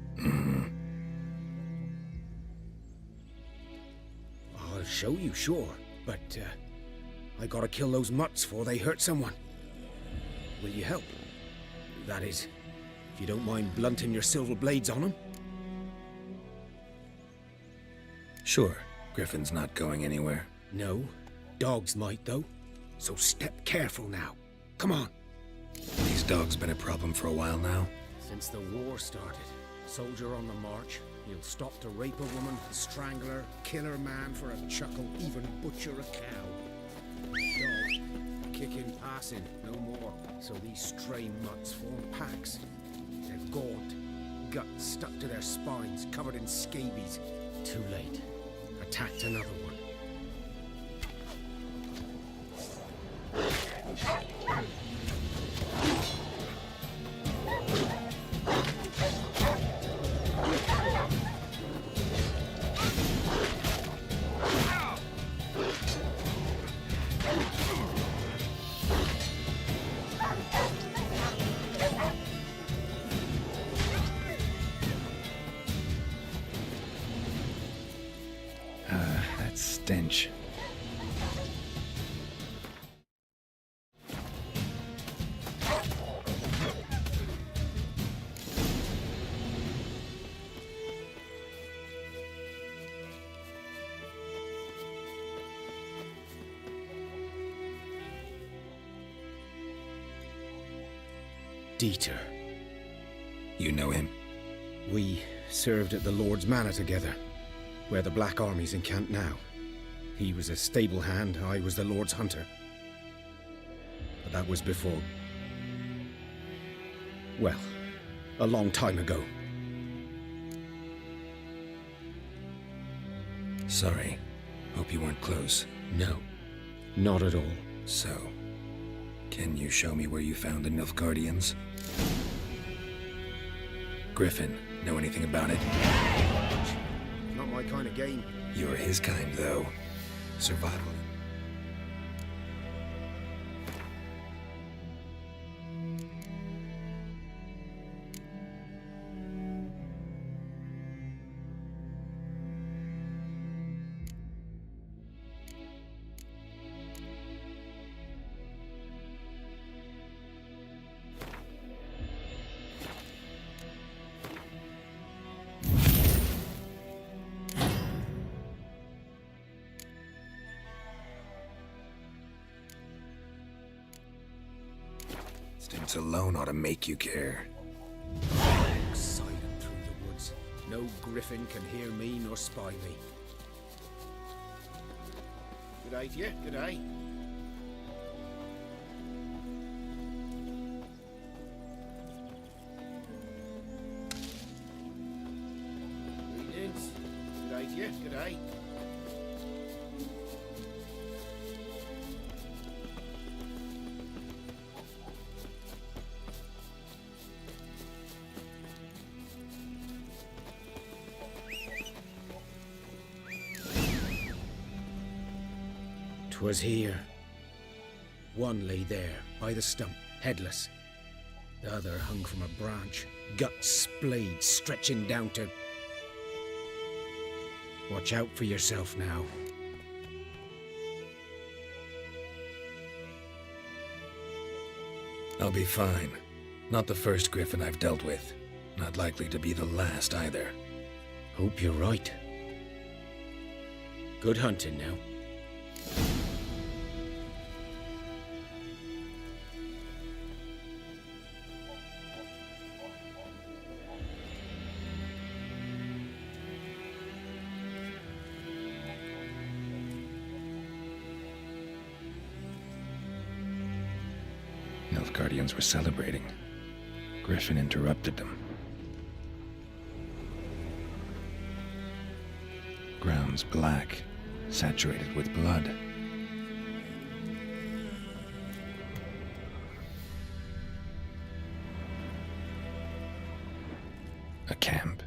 I'll show you, sure. But, I gotta kill those mutts before they hurt someone. Will you help? That is, if you don't mind blunting your silver blades on them. Sure. Griffin's not going anywhere. No. Dogs might, though. So step careful now. Come on. These dogs been a problem for a while now? Since the war started. Soldier on the march. He'll stop to rape a woman, strangle her, kill her man for a chuckle, even butcher a cow. Dog. Kicking, passing, no more. So these stray mutts form packs. They're gaunt. Guts stuck to their spines, covered in scabies. Too late. Attacked another one. That stench. Dieter. You know him? We served at the Lord's Manor together, where the Black Army's encamped now. He was a stable hand, I was the Lord's hunter. But that was before... well, a long time ago. Sorry. Hope you weren't close. No, not at all. So, can you show me where you found the Nilfgaardians? Griffin, know anything about it? Not my kind of game. You're his kind, though. Survival. appearance alone ought to make you care. Silent through the woods. No griffin can hear me nor spy me. Good day to you, good day. Greetings. Good day to you, good day. Was here. One lay there, by the stump, headless. The other hung from a branch, guts splayed, stretching down to... Watch out for yourself now. I'll be fine. Not the first griffin I've dealt with. Not likely to be the last either. Hope you're right. Good hunting now. Guardians were celebrating. Griffin interrupted them. Ground's black, saturated with blood. A camp.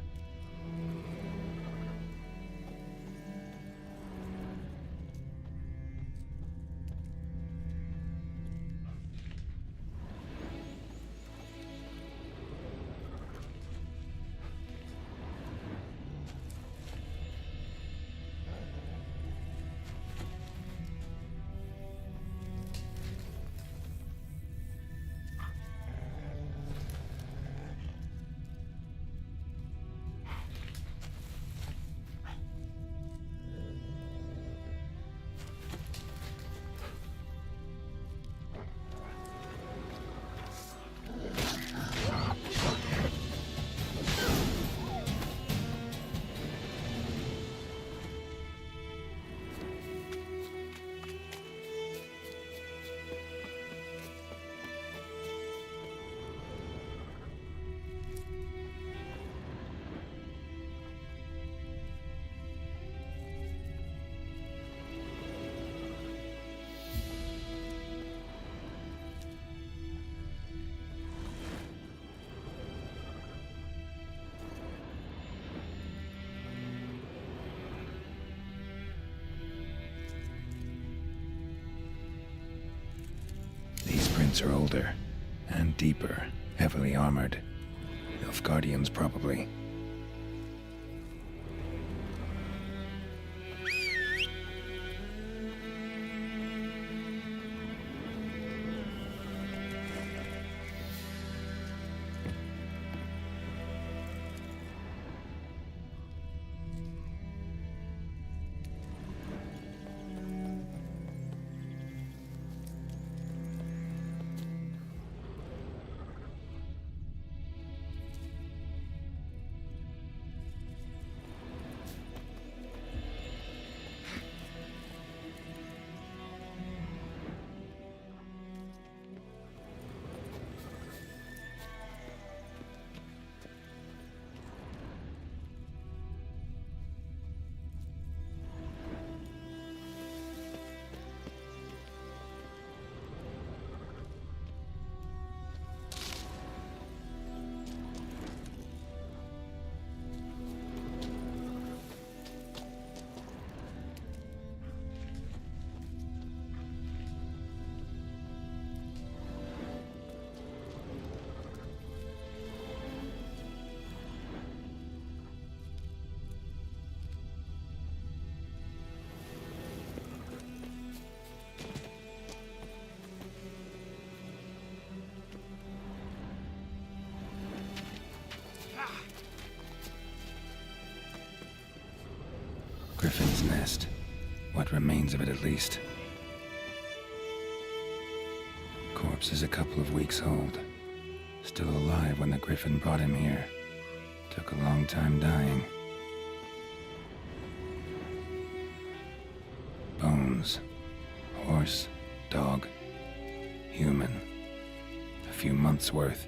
Are older and deeper, heavily armored. Elf Guardians, probably. Griffin's nest. What remains of it, at least. Corpse is a couple of weeks old. Still alive when the griffin brought him here. Took a long time dying. Bones. Horse, dog, human. A few months' worth.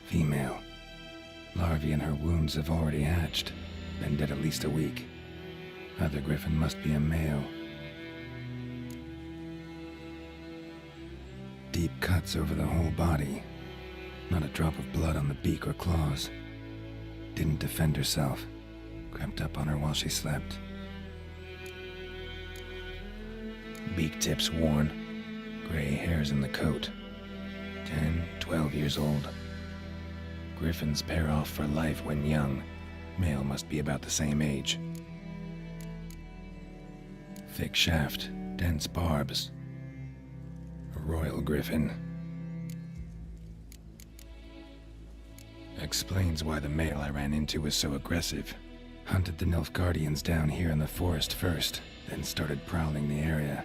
Female. Larvae in her wounds have already hatched. Been dead at least a week. Other griffin must be a male. Deep cuts over the whole body. Not a drop of blood on the beak or claws. Didn't defend herself. Crept up on her while she slept. Beak tips worn. Gray hairs in the coat. 10, 12 years old. Griffins pair off for life when young. Male must be about the same age. Thick shaft, dense barbs. A royal griffin. Explains why the male I ran into was so aggressive. Hunted the Nilfgaardians down here in the forest first, then started prowling the area.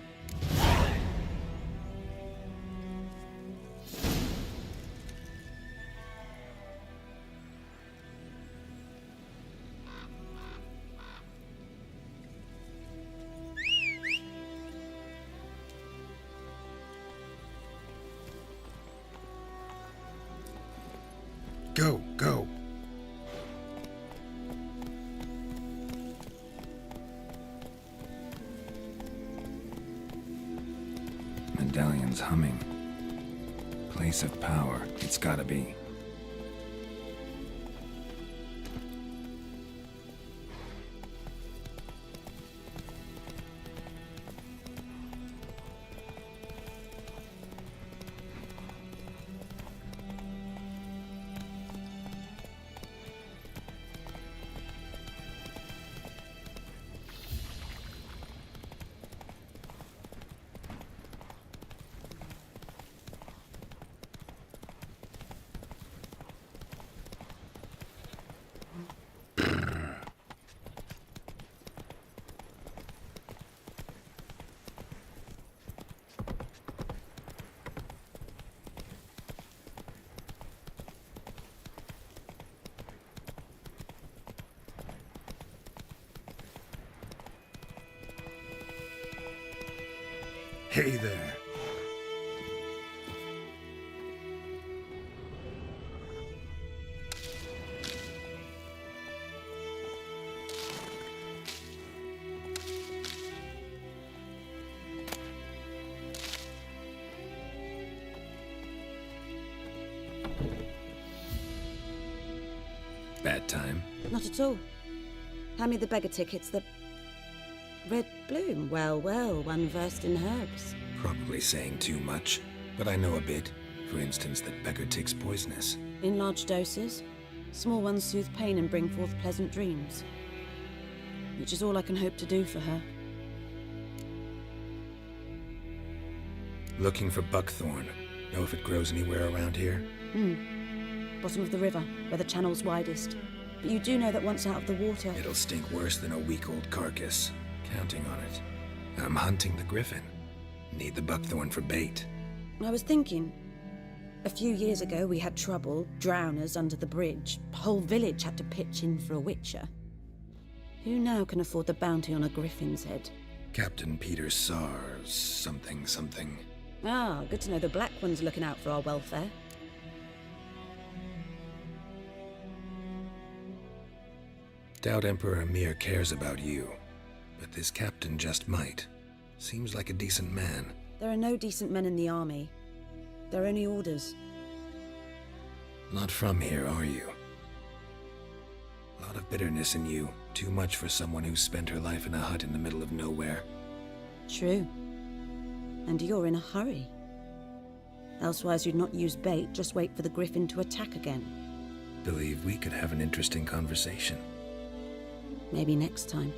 Go, go. Medallion's humming. Place of power, it's gotta be. Hey there. Bad time? Not at all. Hand me the beggar tickets, the red bloom. Well, well, one versed in herbs. Probably saying too much, but I know a bit. For instance, that beggar tick's poisonous. In large doses. Small ones soothe pain and bring forth pleasant dreams. Which is all I can hope to do for her. Looking for buckthorn. Know if it grows anywhere around here? Bottom of the river, where the channel's widest. But you do know that once out of the water... It'll stink worse than a week-old carcass. Counting on it. I'm hunting the griffin. Need the buckthorn for bait. I was thinking... A few years ago we had trouble, drowners under the bridge. The whole village had to pitch in for a witcher. Who now can afford the bounty on a griffin's head? Captain Peter Sars, something. Ah, good to know the Black One's looking out for our welfare. Doubt Emperor Emir cares about you, but this captain just might. Seems like a decent man. There are no decent men in the army. They're only orders. Not from here, are you? A lot of bitterness in you. Too much for someone who spent her life in a hut in the middle of nowhere. True. And you're in a hurry. Elsewise you'd not use bait, just wait for the griffin to attack again. Believe we could have an interesting conversation. Maybe next time.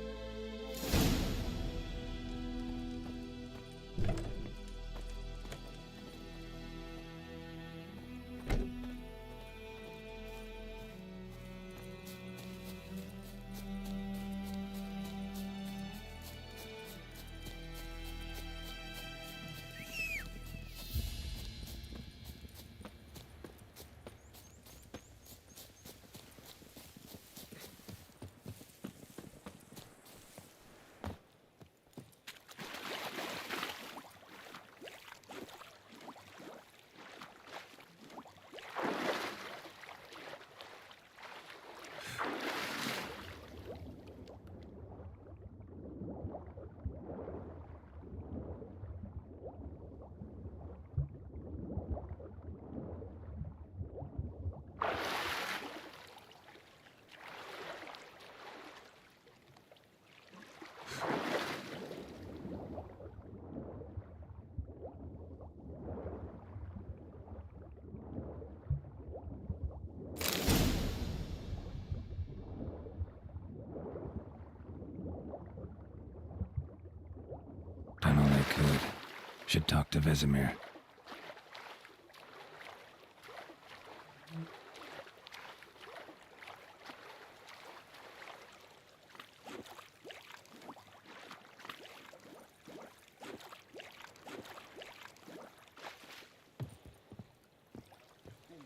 talk to Vesemir.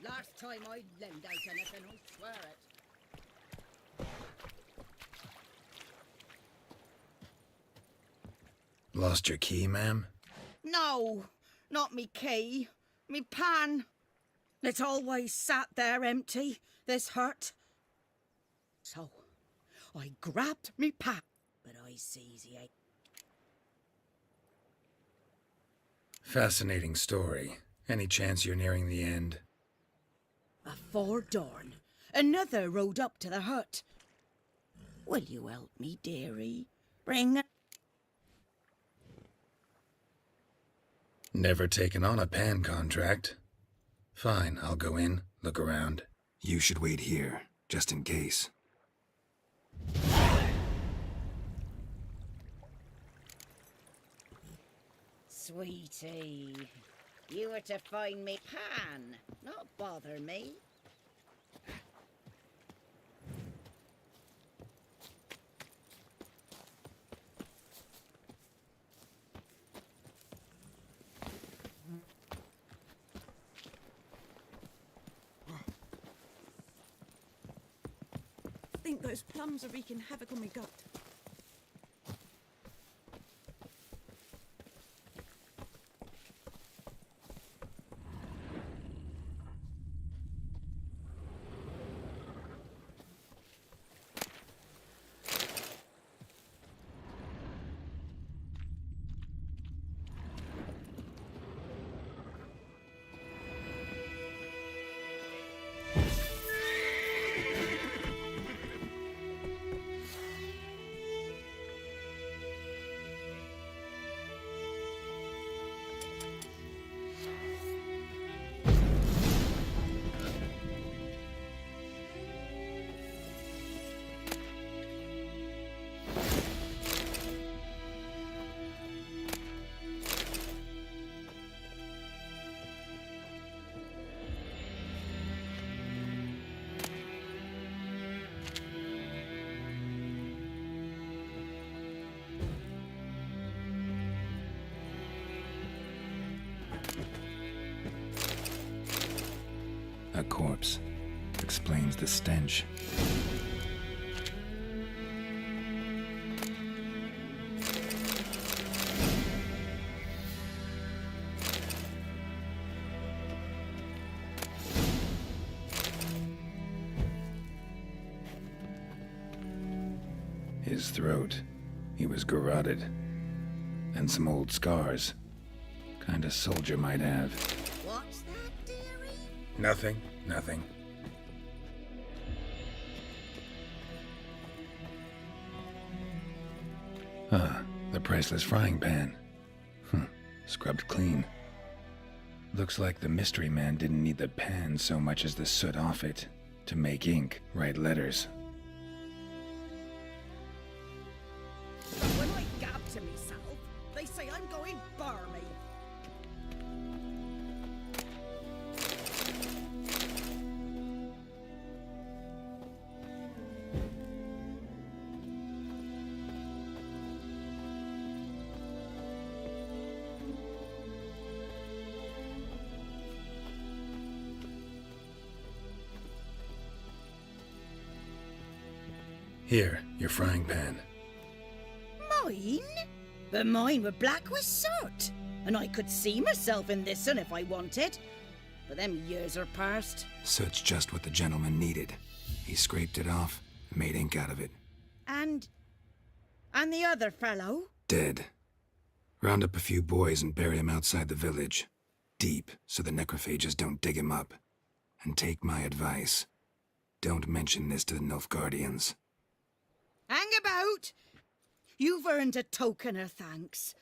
Last time I lend out anything, I swear it. Lost your key, ma'am? No, not me key. Me pan. It's always sat there empty, this hut. So, I grabbed me pan, but I sees he ain't. Fascinating story. Any chance you're nearing the end? Afore dawn, another rode up to the hut. Will you help me, dearie? Bring... Never taken on a pan contract. Fine, I'll go in, look around. You should wait here, just in case. Sweetie, you were to find me pan, not bother me. I think those plums are wreaking havoc on my gut. A corpse. Explains the stench. His throat. He was garroted. And some old scars. Kind of soldier might have. What's that, dearie? Nothing. Nothing. Ah, the priceless frying pan. Scrubbed clean. Looks like the mystery man didn't need the pan so much as the soot off it to make ink, write letters. But when I gab to myself, they say I'm going barmy. Here, your frying pan. Mine? But mine were black with soot, and I could see myself in this one if I wanted. But them years are past. Soot's just what the gentleman needed. He scraped it off and made ink out of it. And the other fellow? Dead. Round up a few boys and bury him outside the village. Deep, so the necrophages don't dig him up. And take my advice. Don't mention this to the Nilfgaardians. Hang about! You've earned a token of thanks.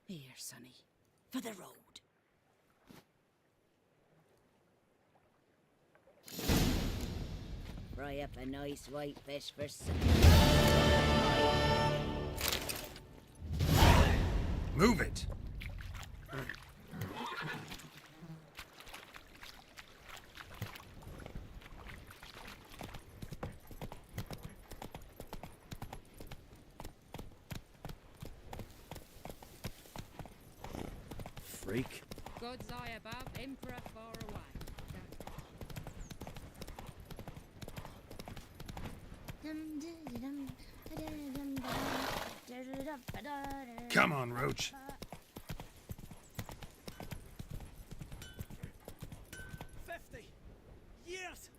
Here, sonny, for the road. Fry up a nice white fish for supper. Move it! freak. God's eye above, Emperor far away. Come on, Roach. 50 years!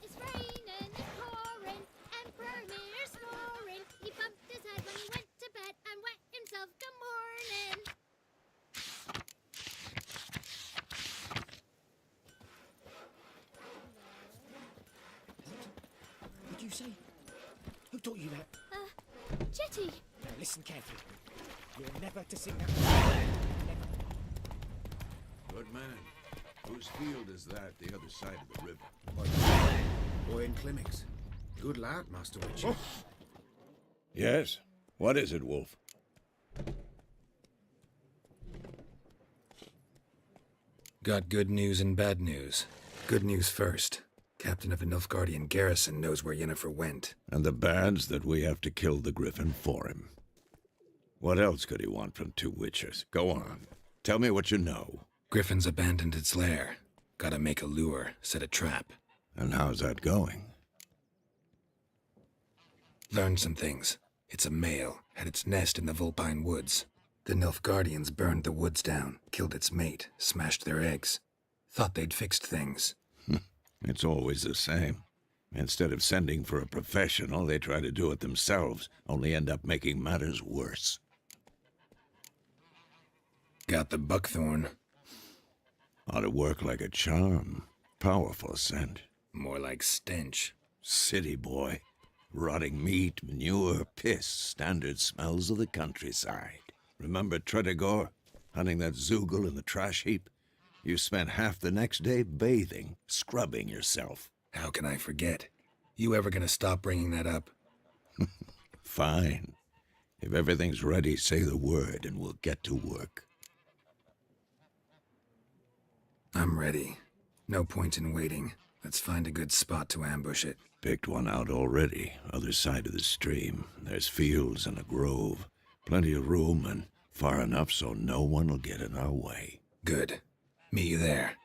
It's raining, it's pouring, Emperor Lear's snoring. He bumped his head when he went to bed and wet himself. Good morning. What do you say? Who taught you that? Jetty. Now listen carefully. You're never to sing that. Never. Good man. Whose field is that, the other side of the river? Boy in clinics. Good lad, Master Witcher. Yes? What is it, Wolf? Got good news and bad news. Good news first. Captain of a Nilfgaardian garrison knows where Yennefer went. And the bad's that we have to kill the griffin for him. What else could he want from two witchers? Go on. Tell me what you know. Griffin's abandoned its lair. Gotta make a lure, set a trap. And how's that going? Learned some things. It's a male, had its nest in the Vulpine Woods. The Nilfgaardians burned the woods down, killed its mate, smashed their eggs. Thought they'd fixed things. It's always the same. Instead of sending for a professional, they try to do it themselves, only end up making matters worse. Got the buckthorn. Ought to work like a charm. Powerful scent. More like stench. City boy. Rotting meat, manure, piss, standard smells of the countryside. Remember Tredegor? Hunting that Zoogle in the trash heap? You spent half the next day bathing, scrubbing yourself. How can I forget? You ever gonna stop bringing that up? Fine. If everything's ready, say the word and we'll get to work. I'm ready. No point in waiting. Let's find a good spot to ambush it. Picked one out already, other side of the stream. There's fields and a grove. Plenty of room and far enough so no one will get in our way. Good. Meet you there.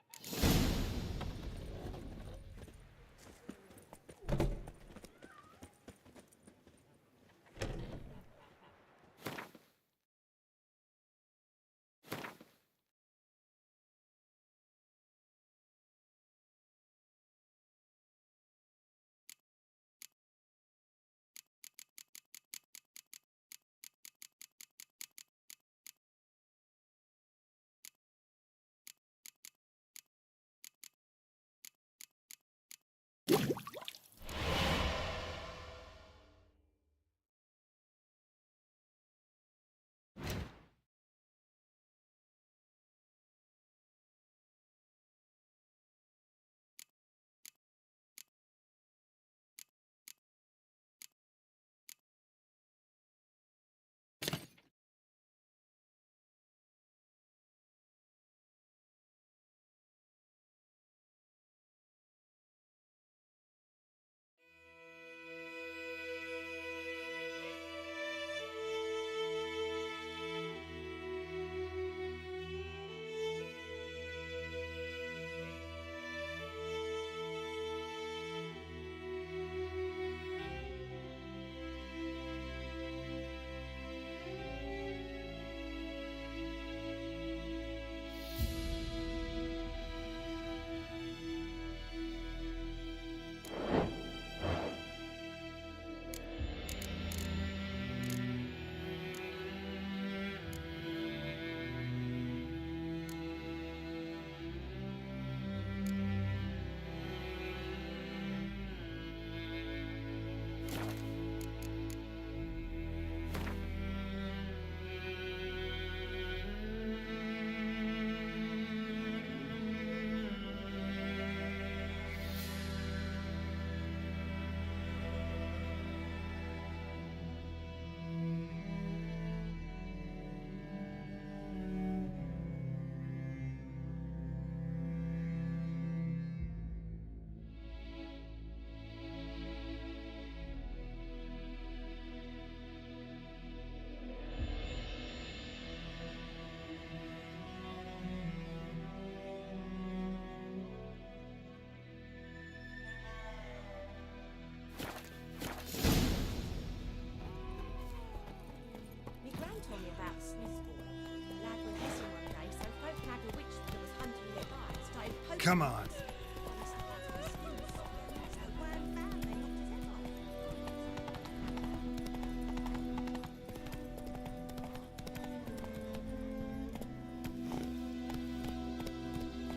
Come on.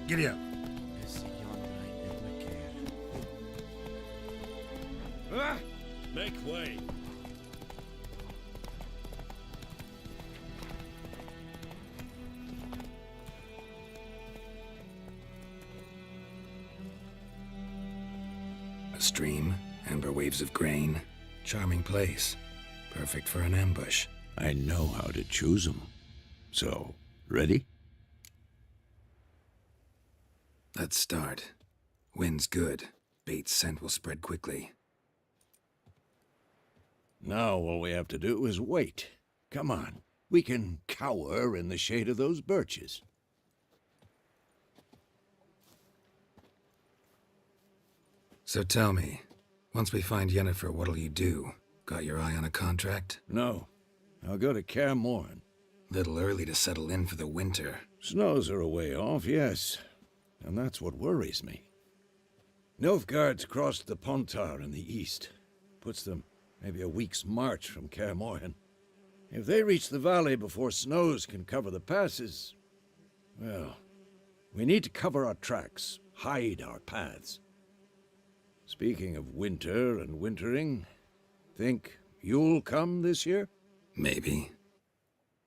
Giddy up. Ah! Make way. A stream, amber waves of grain. Charming place. Perfect for an ambush. I know how to choose them. So, ready? Let's start. Wind's good. Bait's scent will spread quickly. Now all we have to do is wait. Come on. We can cower in the shade of those birches. So tell me, once we find Yennefer, what'll you do? Got your eye on a contract? No. I'll go to Kaer Morhen. Little early to settle in for the winter. Snows are a way off, yes. And that's what worries me. Nilfgaard's crossed the Pontar in the east. Puts them maybe a week's march from Kaer Morhen. If they reach the valley before snows can cover the passes, well, we need to cover our tracks, hide our paths. Speaking of winter and wintering, think you'll come this year? Maybe.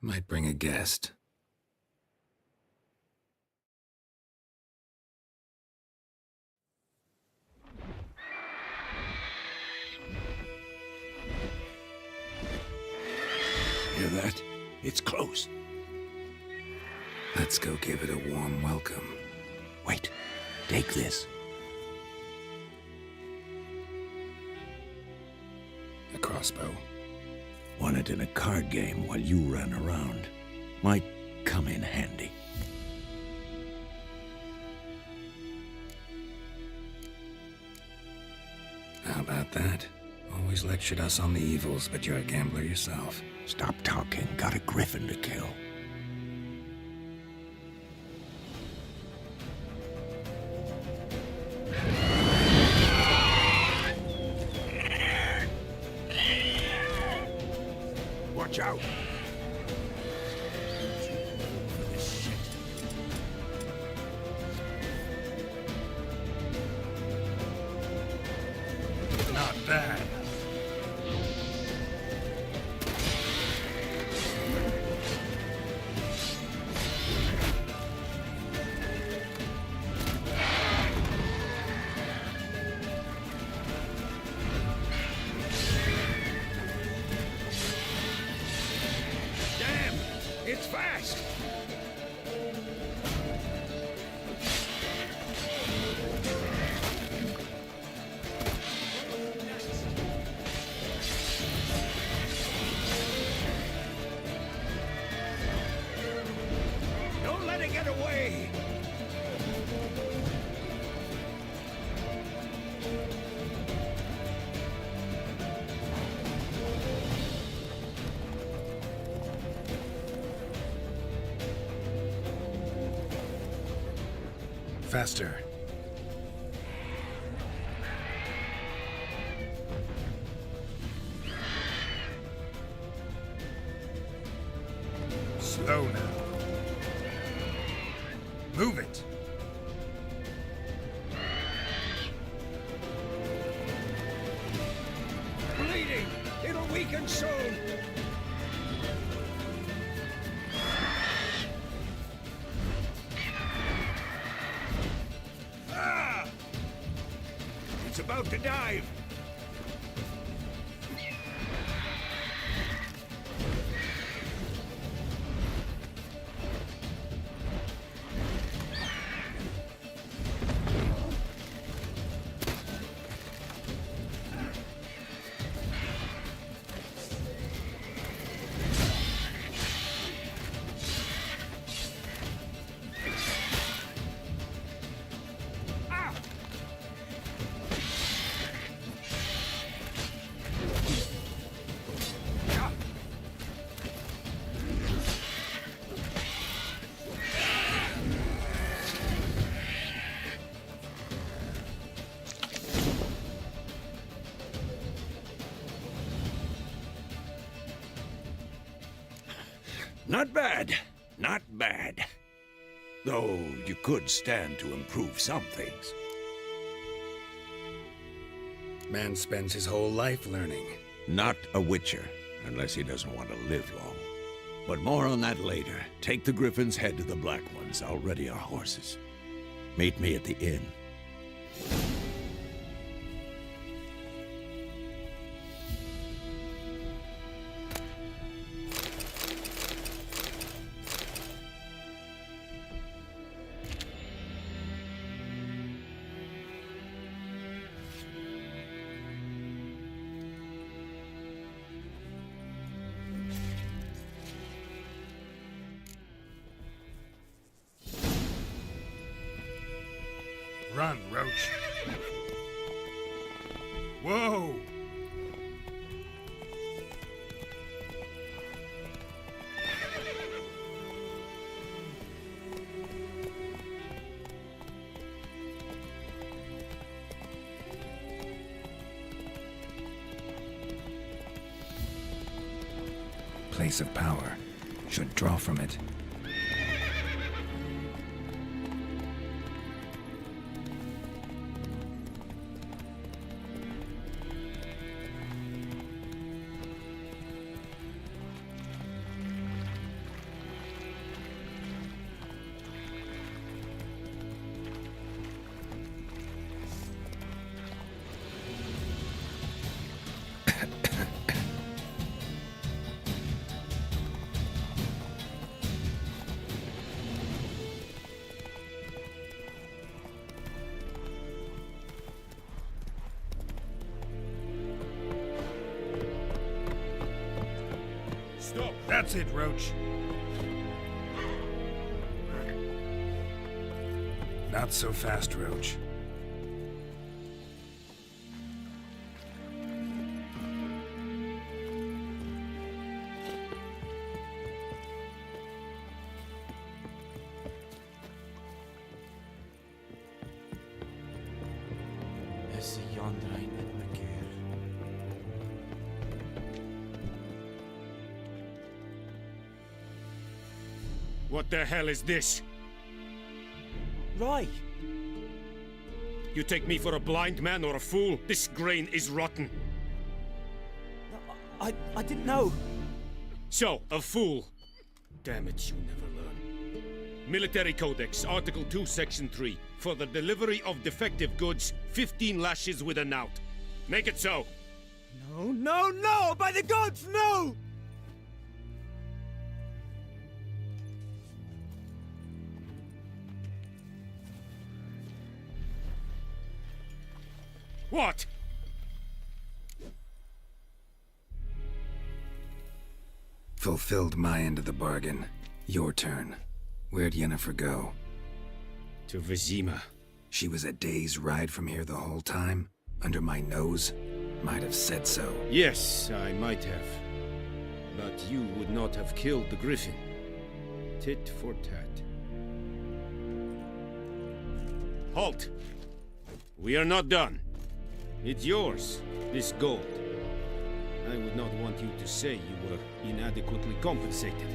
Might bring a guest. Hear that? It's close. Let's go give it a warm welcome. Wait, take this. A crossbow. Won it in a card game while you ran around. Might come in handy. How about that? Always lectured us on the evils, but you're a gambler yourself. Stop talking. Got a griffin to kill. Watch out! Not bad. Damn! It's fast! Don't let it get away! Faster. Slow now. Move it. Bleeding! It'll weaken soon! Ah! It's about to dive! Not bad. Not bad. Though you could stand to improve some things. Man spends his whole life learning. Not a witcher, unless he doesn't want to live long. But more on that later. Take the Griffin's head to the Black Ones. I'll ready our horses. Meet me at the inn. Run, Roach. Whoa! Place of power. Should draw from it. Stop! That's it, Roach. Not so fast, Roach. What the hell is this? Rye! You take me for a blind man or a fool? This grain is rotten. I didn't know. So, a fool. Damn it, you never learn. Military Codex, Article 2, Section 3. For the delivery of defective goods, 15 lashes with a knout. Make it so. No, no, no! By the gods, no! What? Fulfilled my end of the bargain. Your turn. Where'd Yennefer go? To Vizima. She was a day's ride from here the whole time? Under my nose? Might have said so. Yes, I might have. But you would not have killed the Griffin. Tit for tat. Halt! We are not done. It's yours, this gold. I would not want you to say you were inadequately compensated.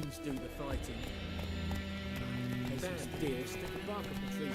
Fiends do the fighting. Peasants deer stick the bark of the tree.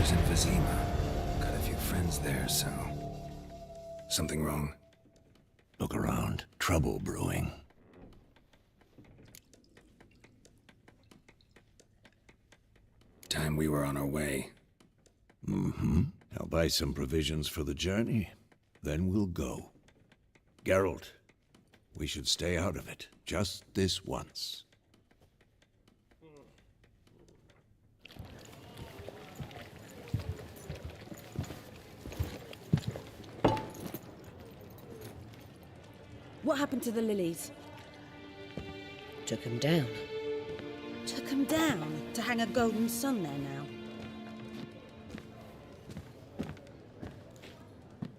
In Vizima. Got a few friends there, so... Something wrong? Look around. Trouble brewing. Time we were on our way. Mm-hmm. I'll buy some provisions for the journey. Then we'll go. Geralt, we should stay out of it. Just this once. What happened to the lilies? Took 'em down. Took 'em down to hang a golden sun there now.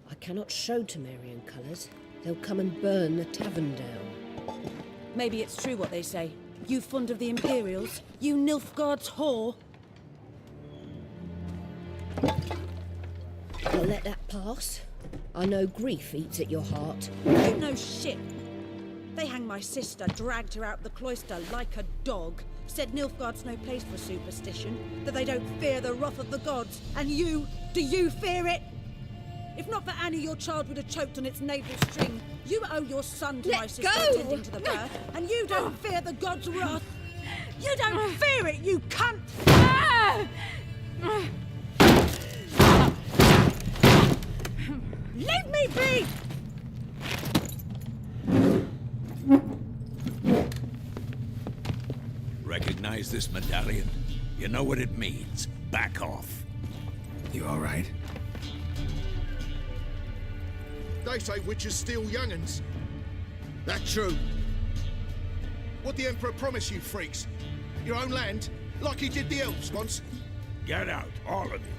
I cannot show Temerian colours. They'll come and burn the tavern down. Maybe it's true what they say. You fond of the Imperials? You Nilfgaard's whore? You'll let that pass? I know grief eats at your heart. You know shit. They hanged my sister, dragged her out the cloister like a dog. Said Nilfgaard's no place for superstition, that they don't fear the wrath of the gods. And you, do you fear it? If not for Annie, your child would have choked on its navel string. You owe your son to my sister attending to the birth, and you don't fear the gods' wrath. You don't fear it, you cunt! Leave me be! Recognize this medallion? You know what it means. Back off. You all right? They say witches steal young'uns. That true? What the Emperor promise you, freaks? Your own land? Like he did the elves once? Get out, all of you.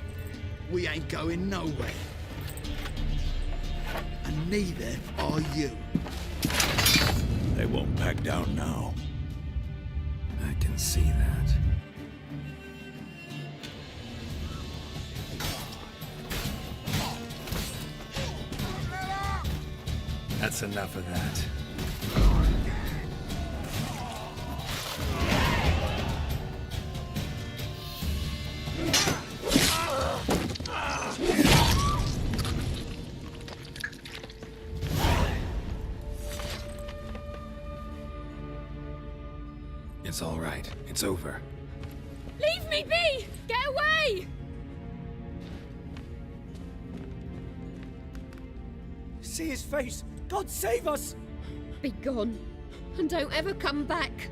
We ain't going nowhere. And neither are you. They won't back down now. I can see that. That's enough of that. It's all right. It's over. Leave me be! Get away! See his face! God save us! Be gone, and don't ever come back.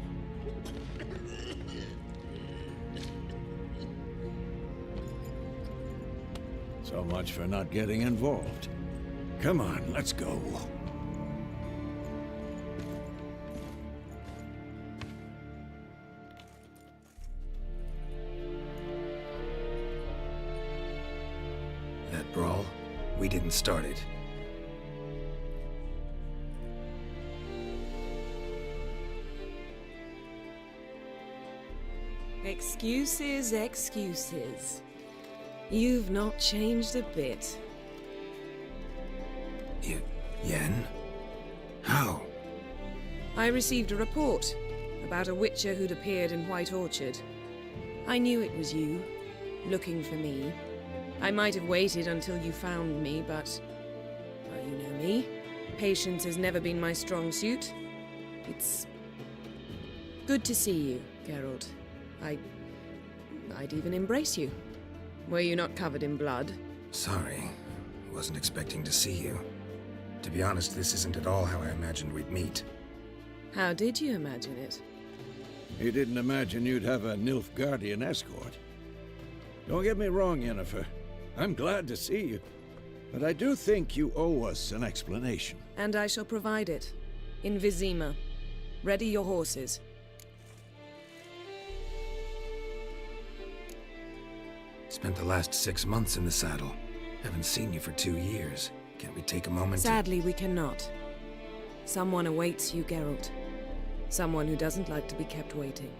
So much for not getting involved. Come on, let's go. That brawl, we didn't start it. Excuses, excuses. You've not changed a bit. Yen? How? I received a report about a witcher who'd appeared in White Orchard. I knew it was you, looking for me. I might have waited until you found me, but... well, you know me. Patience has never been my strong suit. It's... good to see you, Geralt. I'd even embrace you. Were you not covered in blood? Sorry. Wasn't expecting to see you. To be honest, this isn't at all how I imagined we'd meet. How did you imagine it? You didn't imagine you'd have a Nilfgaardian escort. Don't get me wrong, Yennefer. I'm glad to see you. But I do think you owe us an explanation. And I shall provide it. In Vizima. Ready your horses. Spent the last 6 months in the saddle. Haven't seen you for 2 years. Can't we take a moment Sadly, we cannot. Someone awaits you, Geralt. Someone who doesn't like to be kept waiting.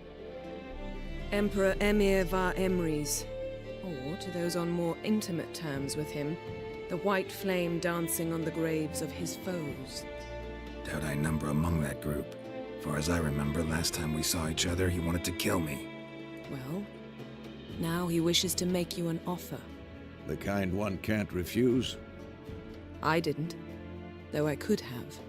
Emperor Emir var Emrys. Or, to those on more intimate terms with him, the white flame dancing on the graves of his foes. Doubt I number among that group. Far as I remember, last time we saw each other, he wanted to kill me. Well, now he wishes to make you an offer. The kind one can't refuse? I didn't, though I could have.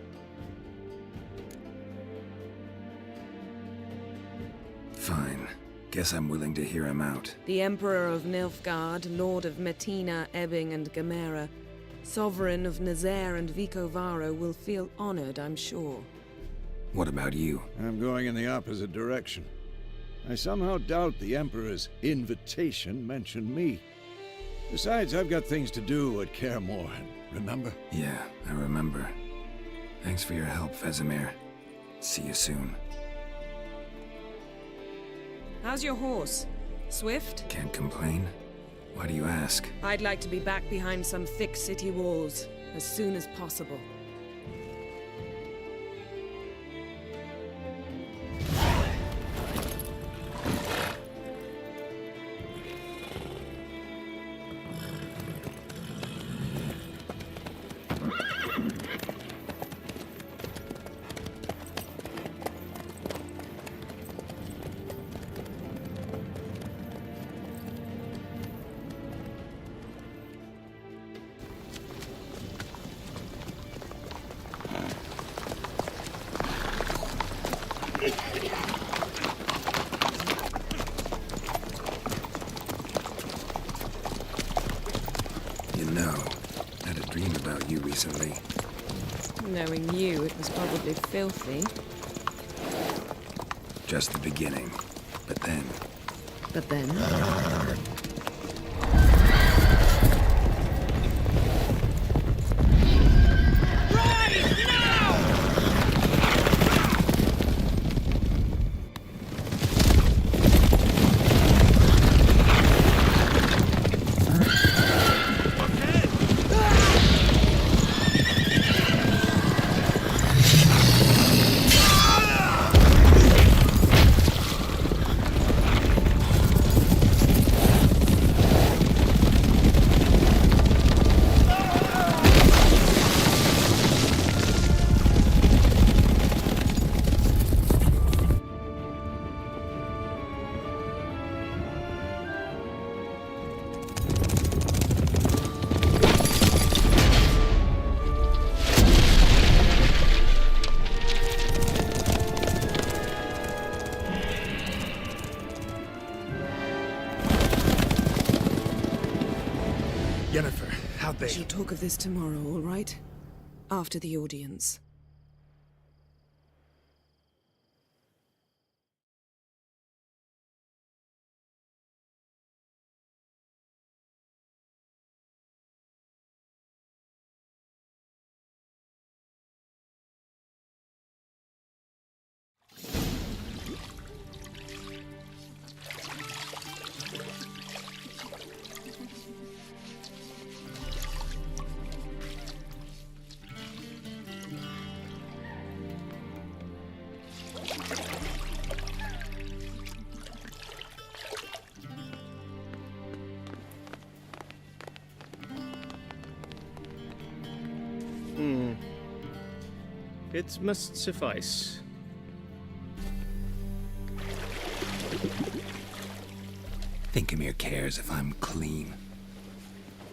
Fine. Guess I'm willing to hear him out. The Emperor of Nilfgaard, Lord of Metina, Ebbing and Gamera, Sovereign of Nazaire and Vicovaro will feel honored, I'm sure. What about you? I'm going in the opposite direction. I somehow doubt the Emperor's invitation mentioned me. Besides, I've got things to do at Kaer Morhen, remember? Yeah, I remember. Thanks for your help, Vesemir. See you soon. How's your horse? Swift? Can't complain. Why do you ask? I'd like to be back behind some thick city walls, as soon as possible. You know, I had a dream about you recently. Knowing you, it was probably filthy. Just the beginning. But then... But then... Yennefer, how'd they... We shall talk of this tomorrow, all right? After the audience. It must suffice. Think Emir cares if I'm clean.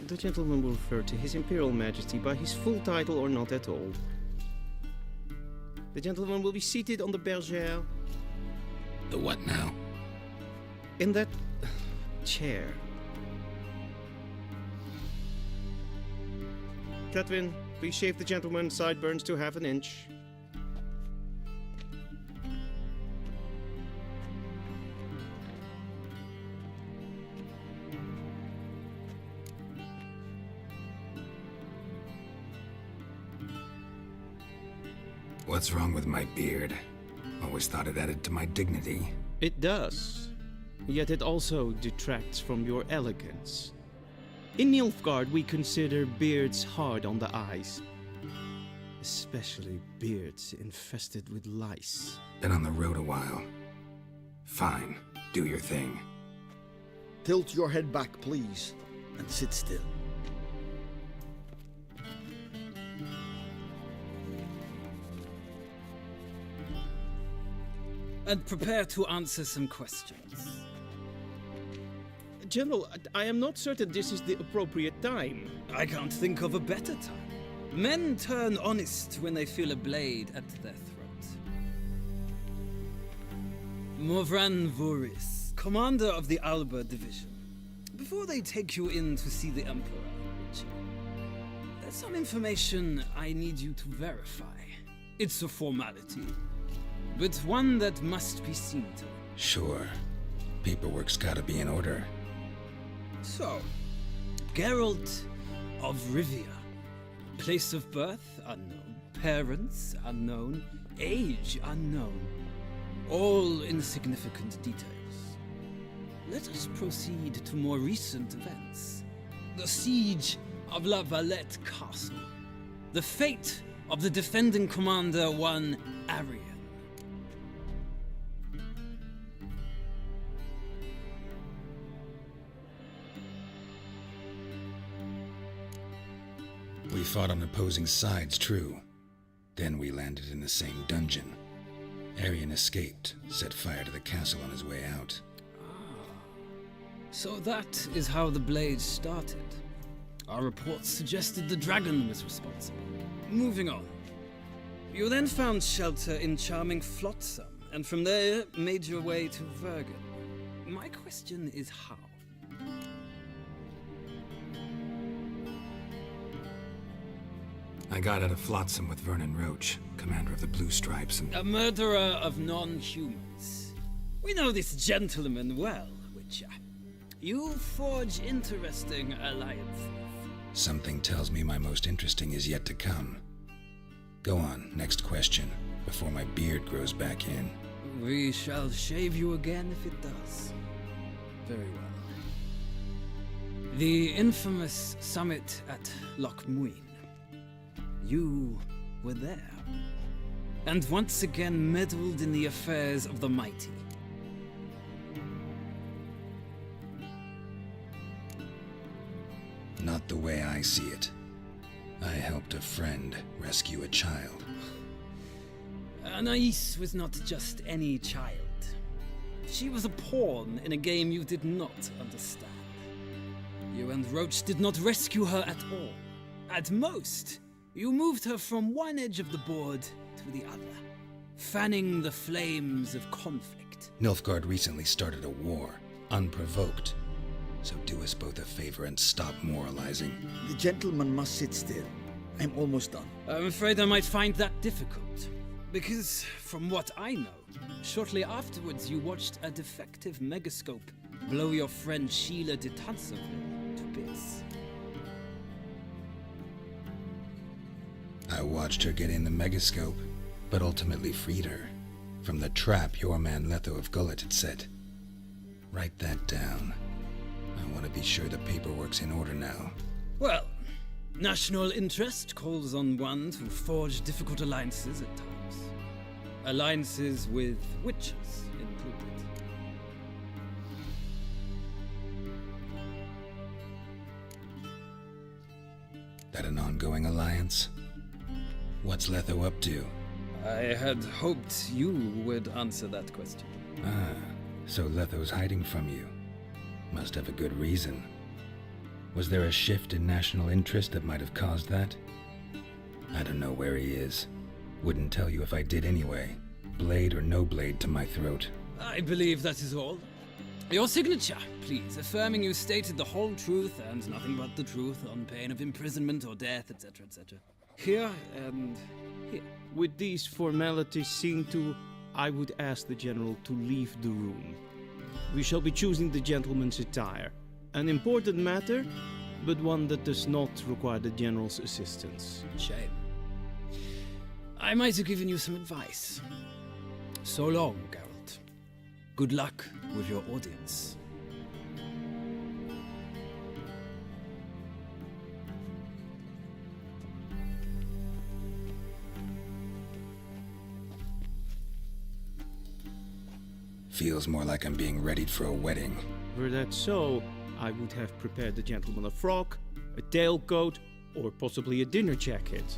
The gentleman will refer to His Imperial Majesty by his full title or not at all. The gentleman will be seated on the bergère. The what now? In that chair. Catwin, please shave the gentleman's sideburns to 1/2 inch. What's wrong with my beard? Always thought it added to my dignity. It does. Yet it also detracts from your elegance. In Nilfgaard, we consider beards hard on the eyes. Especially beards infested with lice. Been on the road a while. Fine, do your thing. Tilt your head back, please, and sit still. And prepare to answer some questions. General, I am not certain this is the appropriate time. I can't think of a better time. Men turn honest when they feel a blade at their throat. Morvran Voris, commander of the Alba Division. Before they take you in to see the Emperor, there's some information I need you to verify. It's a formality, but one that must be seen to. Sure. Paperwork's gotta be in order. So, Geralt of Rivia. Place of birth unknown. Parents unknown. Age unknown. All insignificant details. Let us proceed to more recent events. The siege of La Valette Castle. The fate of the defending commander, one Arian. We fought on opposing sides, true. Then we landed in the same dungeon. Arian escaped, set fire to the castle on his way out. So that is how the blade started. Our reports suggested the dragon was responsible. Moving on. You then found shelter in charming Flotsam, and from there made your way to Vergen. My question is how? I got out of Flotsam with Vernon Roach, commander of the Blue Stripes, and... A murderer of non-humans. We know this gentleman well, Witcher. You forge interesting alliances. Something tells me my most interesting is yet to come. Go on, next question, before my beard grows back in. We shall shave you again if it does. Very well. The infamous summit at Loch Muin. You were there, and once again meddled in the affairs of the mighty. Not the way I see it. I helped a friend rescue a child. Anais was not just any child. She was a pawn in a game you did not understand. You and Roach did not rescue her at all. At most, you moved her from one edge of the board to the other, fanning the flames of conflict. Nilfgaard recently started a war, unprovoked. So do us both a favor and stop moralizing. The gentleman must sit still. I'm almost done. I'm afraid I might find that difficult. Because, from what I know, shortly afterwards you watched a defective megascope blow your friend Sheila de Tanserville to bits. I watched her get in the megascope, but ultimately freed her from the trap your man Letho of Gullet had set. Write that down. I want to be sure the paperwork's in order now. Well, national interest calls on one to forge difficult alliances at times. Alliances with witches included. That an ongoing alliance? What's Letho up to? I had hoped you would answer that question. Ah, so Letho's hiding from you. Must have a good reason. Was there a shift in national interest that might have caused that? I don't know where he is. Wouldn't tell you if I did anyway. Blade or no blade to my throat. I believe that is all. Your signature, please, affirming you stated the whole truth and nothing but the truth on pain of imprisonment or death, etc., etc. Here and here. With these formalities seen to, I would ask the General to leave the room. We shall be choosing the gentleman's attire. An important matter, but one that does not require the General's assistance. Shame. I might have given you some advice. So long, Geralt. Good luck with your audience. Feels more like I'm being readied for a wedding. Were that so, I would have prepared the gentleman a frock, a tailcoat, or possibly a dinner jacket.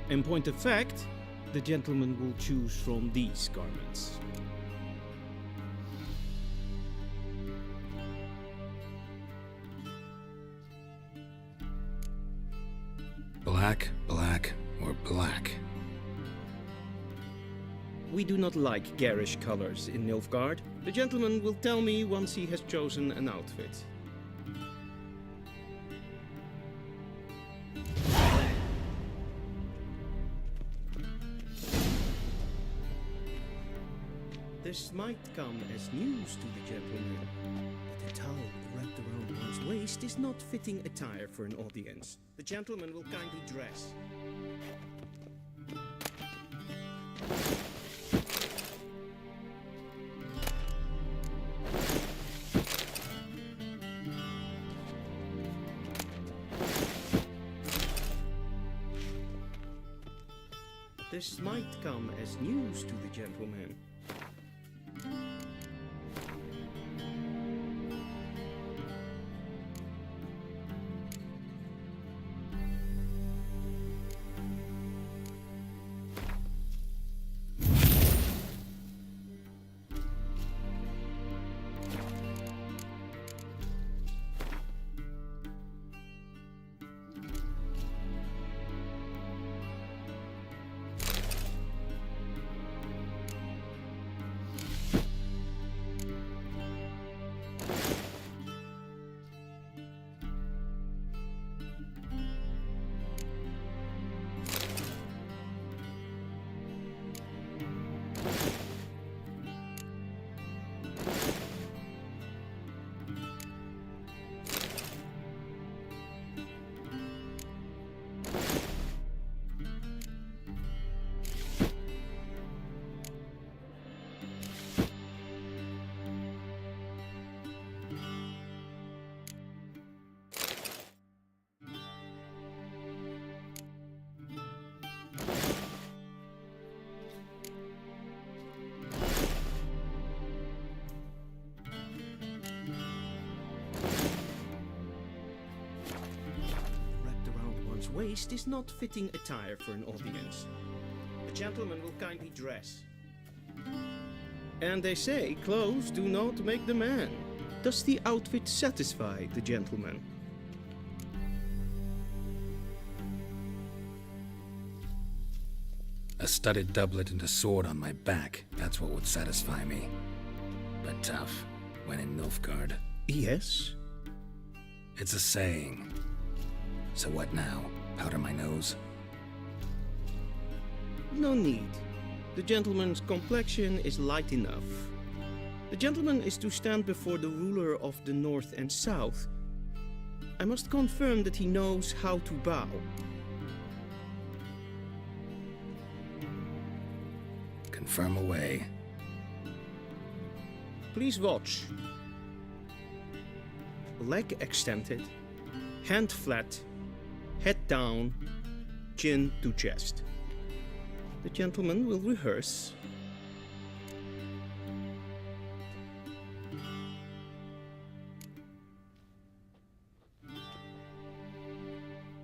In point of fact, the gentleman will choose from these garments. Black, black, or black? We do not like garish colors in Nilfgaard. The gentleman will tell me once he has chosen an outfit. This might come as news to the gentleman, but a towel wrapped around one's waist is not fitting attire for an audience. The gentleman will kindly dress. This might come as news to the gentleman. Waist is not fitting attire for an audience. The gentleman will kindly dress. And they say clothes do not make the man. Does the outfit satisfy the gentleman? A studded doublet and a sword on my back, that's what would satisfy me. But tough, when in Nilfgaard. Yes? It's a saying. So what now? Powder my nose? No need. The gentleman's complexion is light enough. The gentleman is to stand before the ruler of the North and South. I must confirm that he knows how to bow. Confirm away. Please watch. Leg extended, hand flat, head down, chin to chest. The gentleman will rehearse.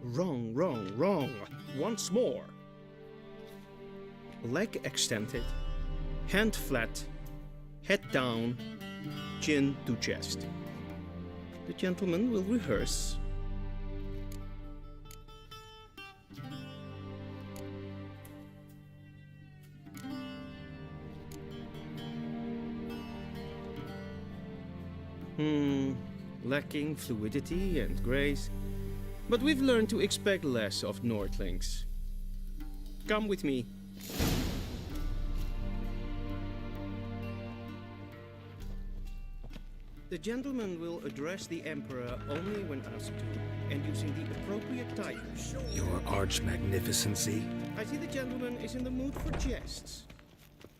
Wrong, wrong, wrong. Once more. Leg extended, hand flat, head down, chin to chest. The gentleman will rehearse. Lacking fluidity and grace. But we've learned to expect less of Nordlings. Come with me. The gentleman will address the Emperor only when asked to, and using the appropriate titles. Your arch-magnificency? I see the gentleman is in the mood for jests.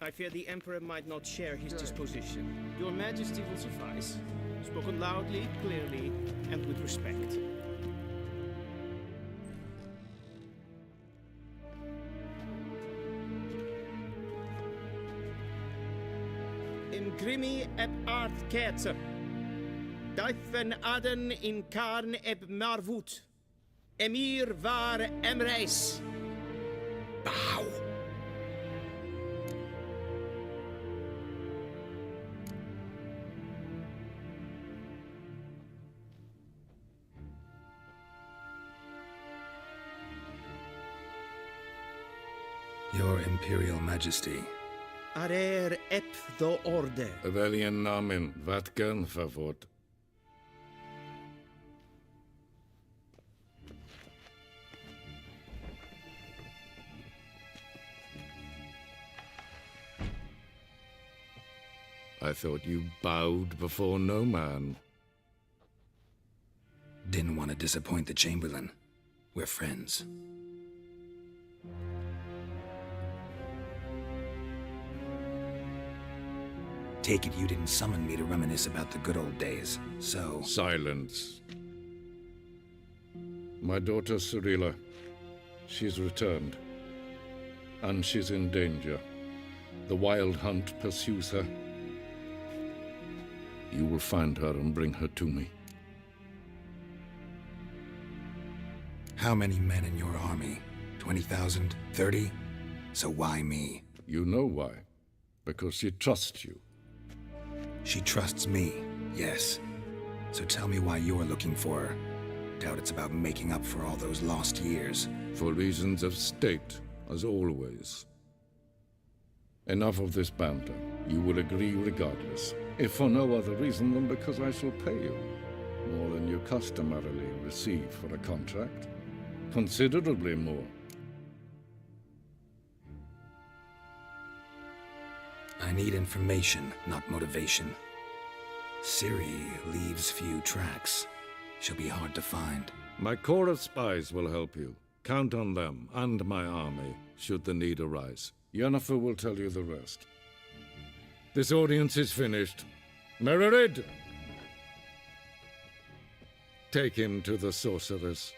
I fear the Emperor might not share his disposition. Your Majesty will suffice. Spoken loudly, clearly, and with respect. In grimi eb art ketzer. Duifen aden in karn eb marvoet. Emir var emreis. Bow! Your Imperial Majesty. Arer ep the order. Weljen namen, wat kan favort? I thought you bowed before no man. Didn't want to disappoint the Chamberlain. We're friends. Take it you didn't summon me to reminisce about the good old days, so... Silence. My daughter Cyrilla, she's returned. And she's in danger. The Wild Hunt pursues her. You will find her and bring her to me. How many men in your army? 20,000? 30? So why me? You know why. Because she trusts you. She trusts me, yes. So tell me why you're looking for her. Doubt it's about making up for all those lost years. For reasons of state, as always. Enough of this banter. You will agree regardless. If for no other reason than because I shall pay you. More than you customarily receive for a contract. Considerably more. I need information, not motivation. Ciri leaves few tracks. She'll be hard to find. My corps of spies will help you. Count on them, and my army, should the need arise. Yennefer will tell you the rest. This audience is finished. Mererid! Take him to the sorceress.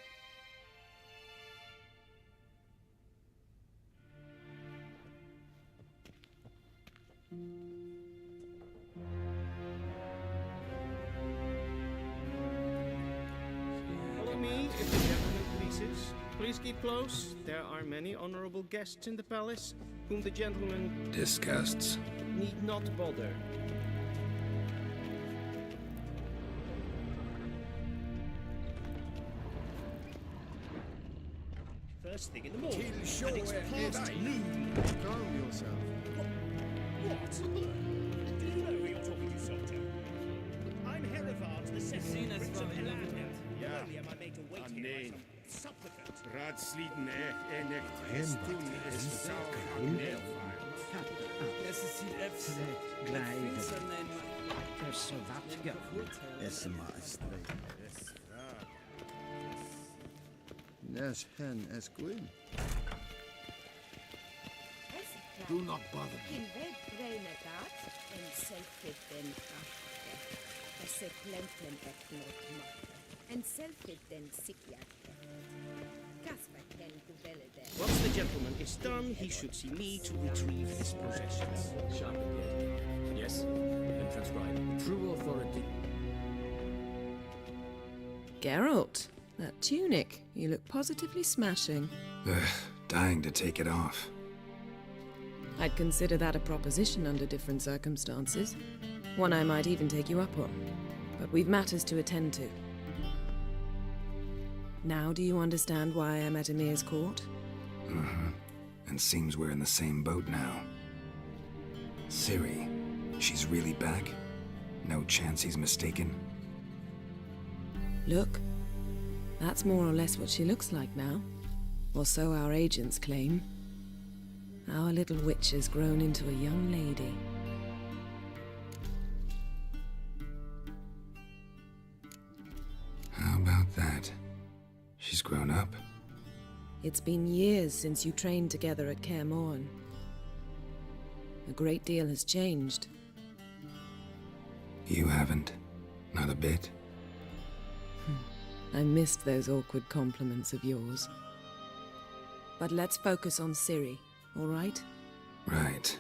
Follow me, if the gentleman pleases. Please keep close. There are many honorable guests in the palace, whom the gentleman Disgusts. need not bother. First thing in the morning. Till show and it's past noon. Calm yourself. What? Do you know who you're talking to, Soldier? I'm Herivard, the second Prince of Elan. Ja. Not only am I made to wait here as a supplicant. Raadsliden echt is toen is zaken Es ist die Äpfel. Nes hen es gwyn. Do not bother me. In red brainer dat en selfit den se plenten et not matte. En selfit den sikjake. Kasper ken guvelle den. Once the gentleman is done, he should see me to retrieve his possessions. Sharp indeed. Yes, and transcribe. True authority. Geralt, that tunic. You look positively smashing. Ugh, dying to take it off. I'd consider that a proposition under different circumstances. One I might even take you up on. But we've matters to attend to. Now do you understand why I'm at Emir's court? Mm-hmm. And seems we're in the same boat now. Ciri, she's really back? No chance he's mistaken? Look, that's more or less what she looks like now. Or so our agents claim. Our little witch has grown into a young lady. That. She's grown up. It's been years since you trained together at Kaer Morhen. A great deal has changed. You haven't. Not a bit. I missed those awkward compliments of yours. But let's focus on Ciri, all right? Right.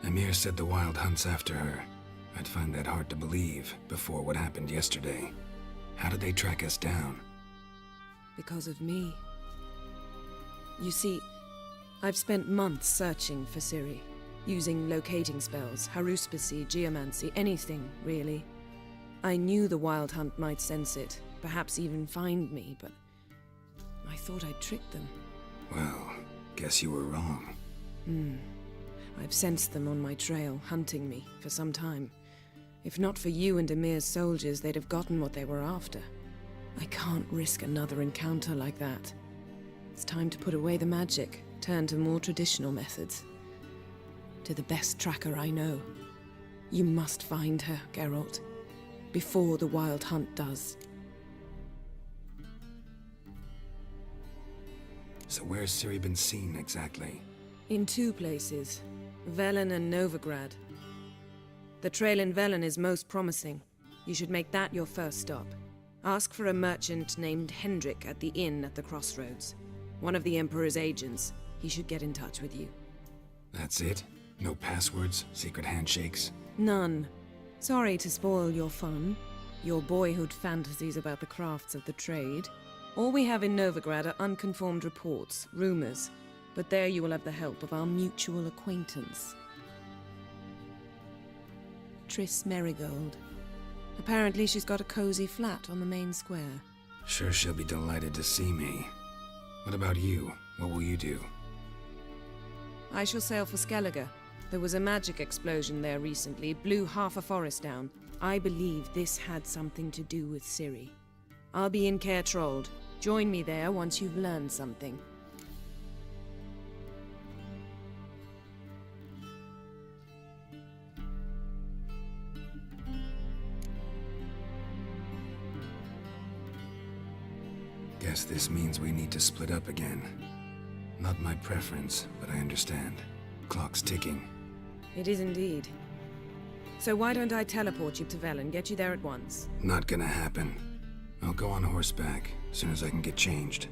Emir said the Wild Hunt's after her. I'd find that hard to believe before what happened yesterday. How did they track us down? Because of me. You see, I've spent months searching for Ciri, using locating spells, haruspicy, geomancy, anything, really. I knew the Wild Hunt might sense it, perhaps even find me, but I thought I'd tricked them. Well, guess you were wrong. I've sensed them on my trail, hunting me, for some time. If not for you and Emir's soldiers, they'd have gotten what they were after. I can't risk another encounter like that. It's time to put away the magic, turn to more traditional methods. To the best tracker I know. You must find her, Geralt. Before the Wild Hunt does. So where's Ciri been seen, exactly? In 2 places. Velen and Novigrad. The trail in Velen is most promising. You should make that your first stop. Ask for a merchant named Hendrik at the inn at the crossroads. One of the Emperor's agents. He should get in touch with you. That's it? No passwords, secret handshakes? None. Sorry to spoil your fun, your boyhood fantasies about the crafts of the trade. All we have in Novigrad are unconformed reports, rumors. But there you will have the help of our mutual acquaintance. Triss Merigold. Apparently she's got a cozy flat on the main square. Sure she'll be delighted to see me. What about you? What will you do? I shall sail for Skellige. There was a magic explosion there recently, blew half a forest down. I believe this had something to do with Ciri. I'll be in Caer Trold. Join me there once you've learned something. Guess this means we need to split up again. Not my preference, but I understand. Clock's ticking. It is indeed. So why don't I teleport you to Velen, get you there at once? Not gonna happen. I'll go on horseback, as soon as I can get changed.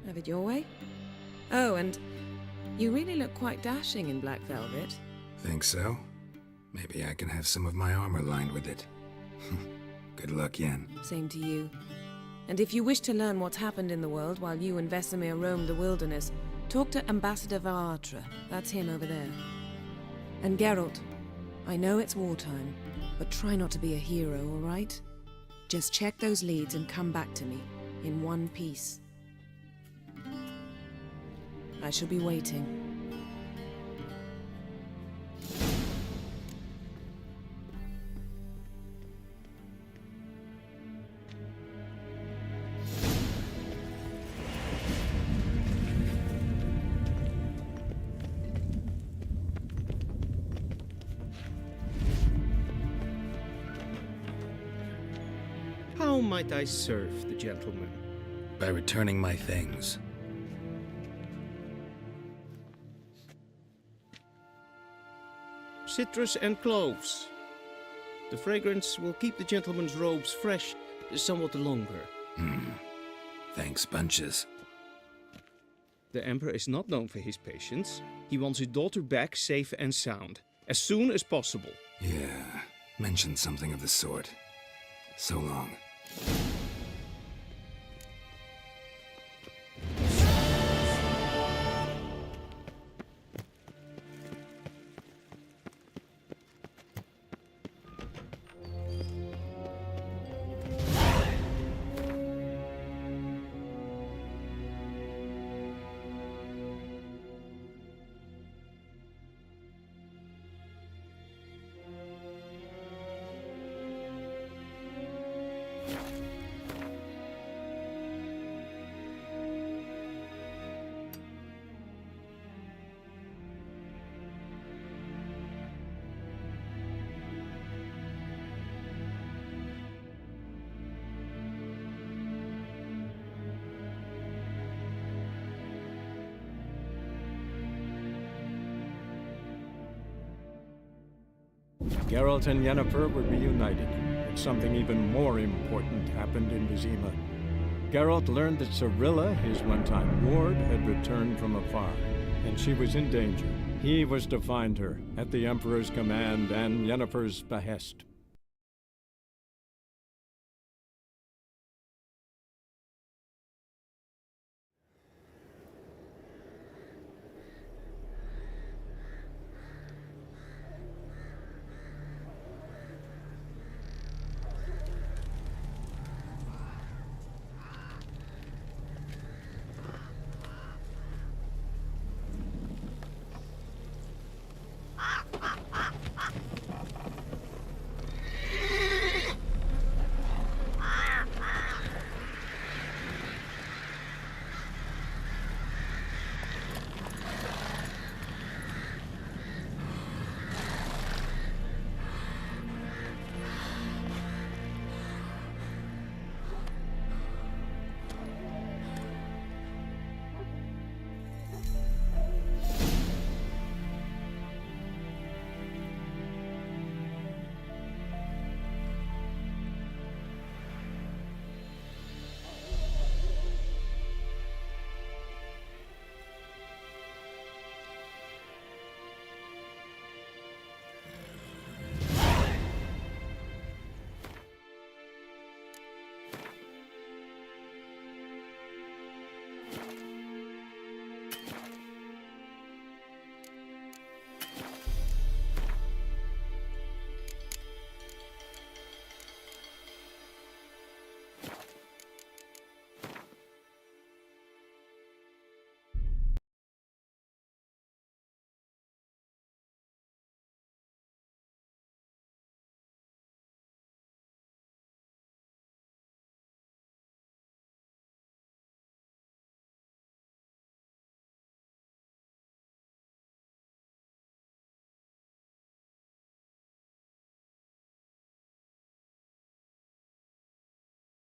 Have it your way? Oh, and you really look quite dashing in black velvet. Think so? Maybe I can have some of my armor lined with it. Good luck, Yen. Same to you. And if you wish to learn what's happened in the world while you and Vesemir roamed the wilderness, talk to Ambassador Varatra. That's him over there. And Geralt, I know it's wartime, but try not to be a hero, all right? Just check those leads and come back to me, in one piece. I shall be waiting. How might I serve the gentleman? By returning my things. Citrus and cloves. The fragrance will keep the gentleman's robes fresh somewhat longer. Thanks, bunches. The Emperor is not known for his patience. He wants his daughter back safe and sound, as soon as possible. Yeah, mentioned something of the sort. So long. Geralt and Yennefer were reunited, but something even more important happened in Vizima. Geralt learned that Cirilla, his one-time ward, had returned from afar, and she was in danger. He was to find her, at the Emperor's command and Yennefer's behest.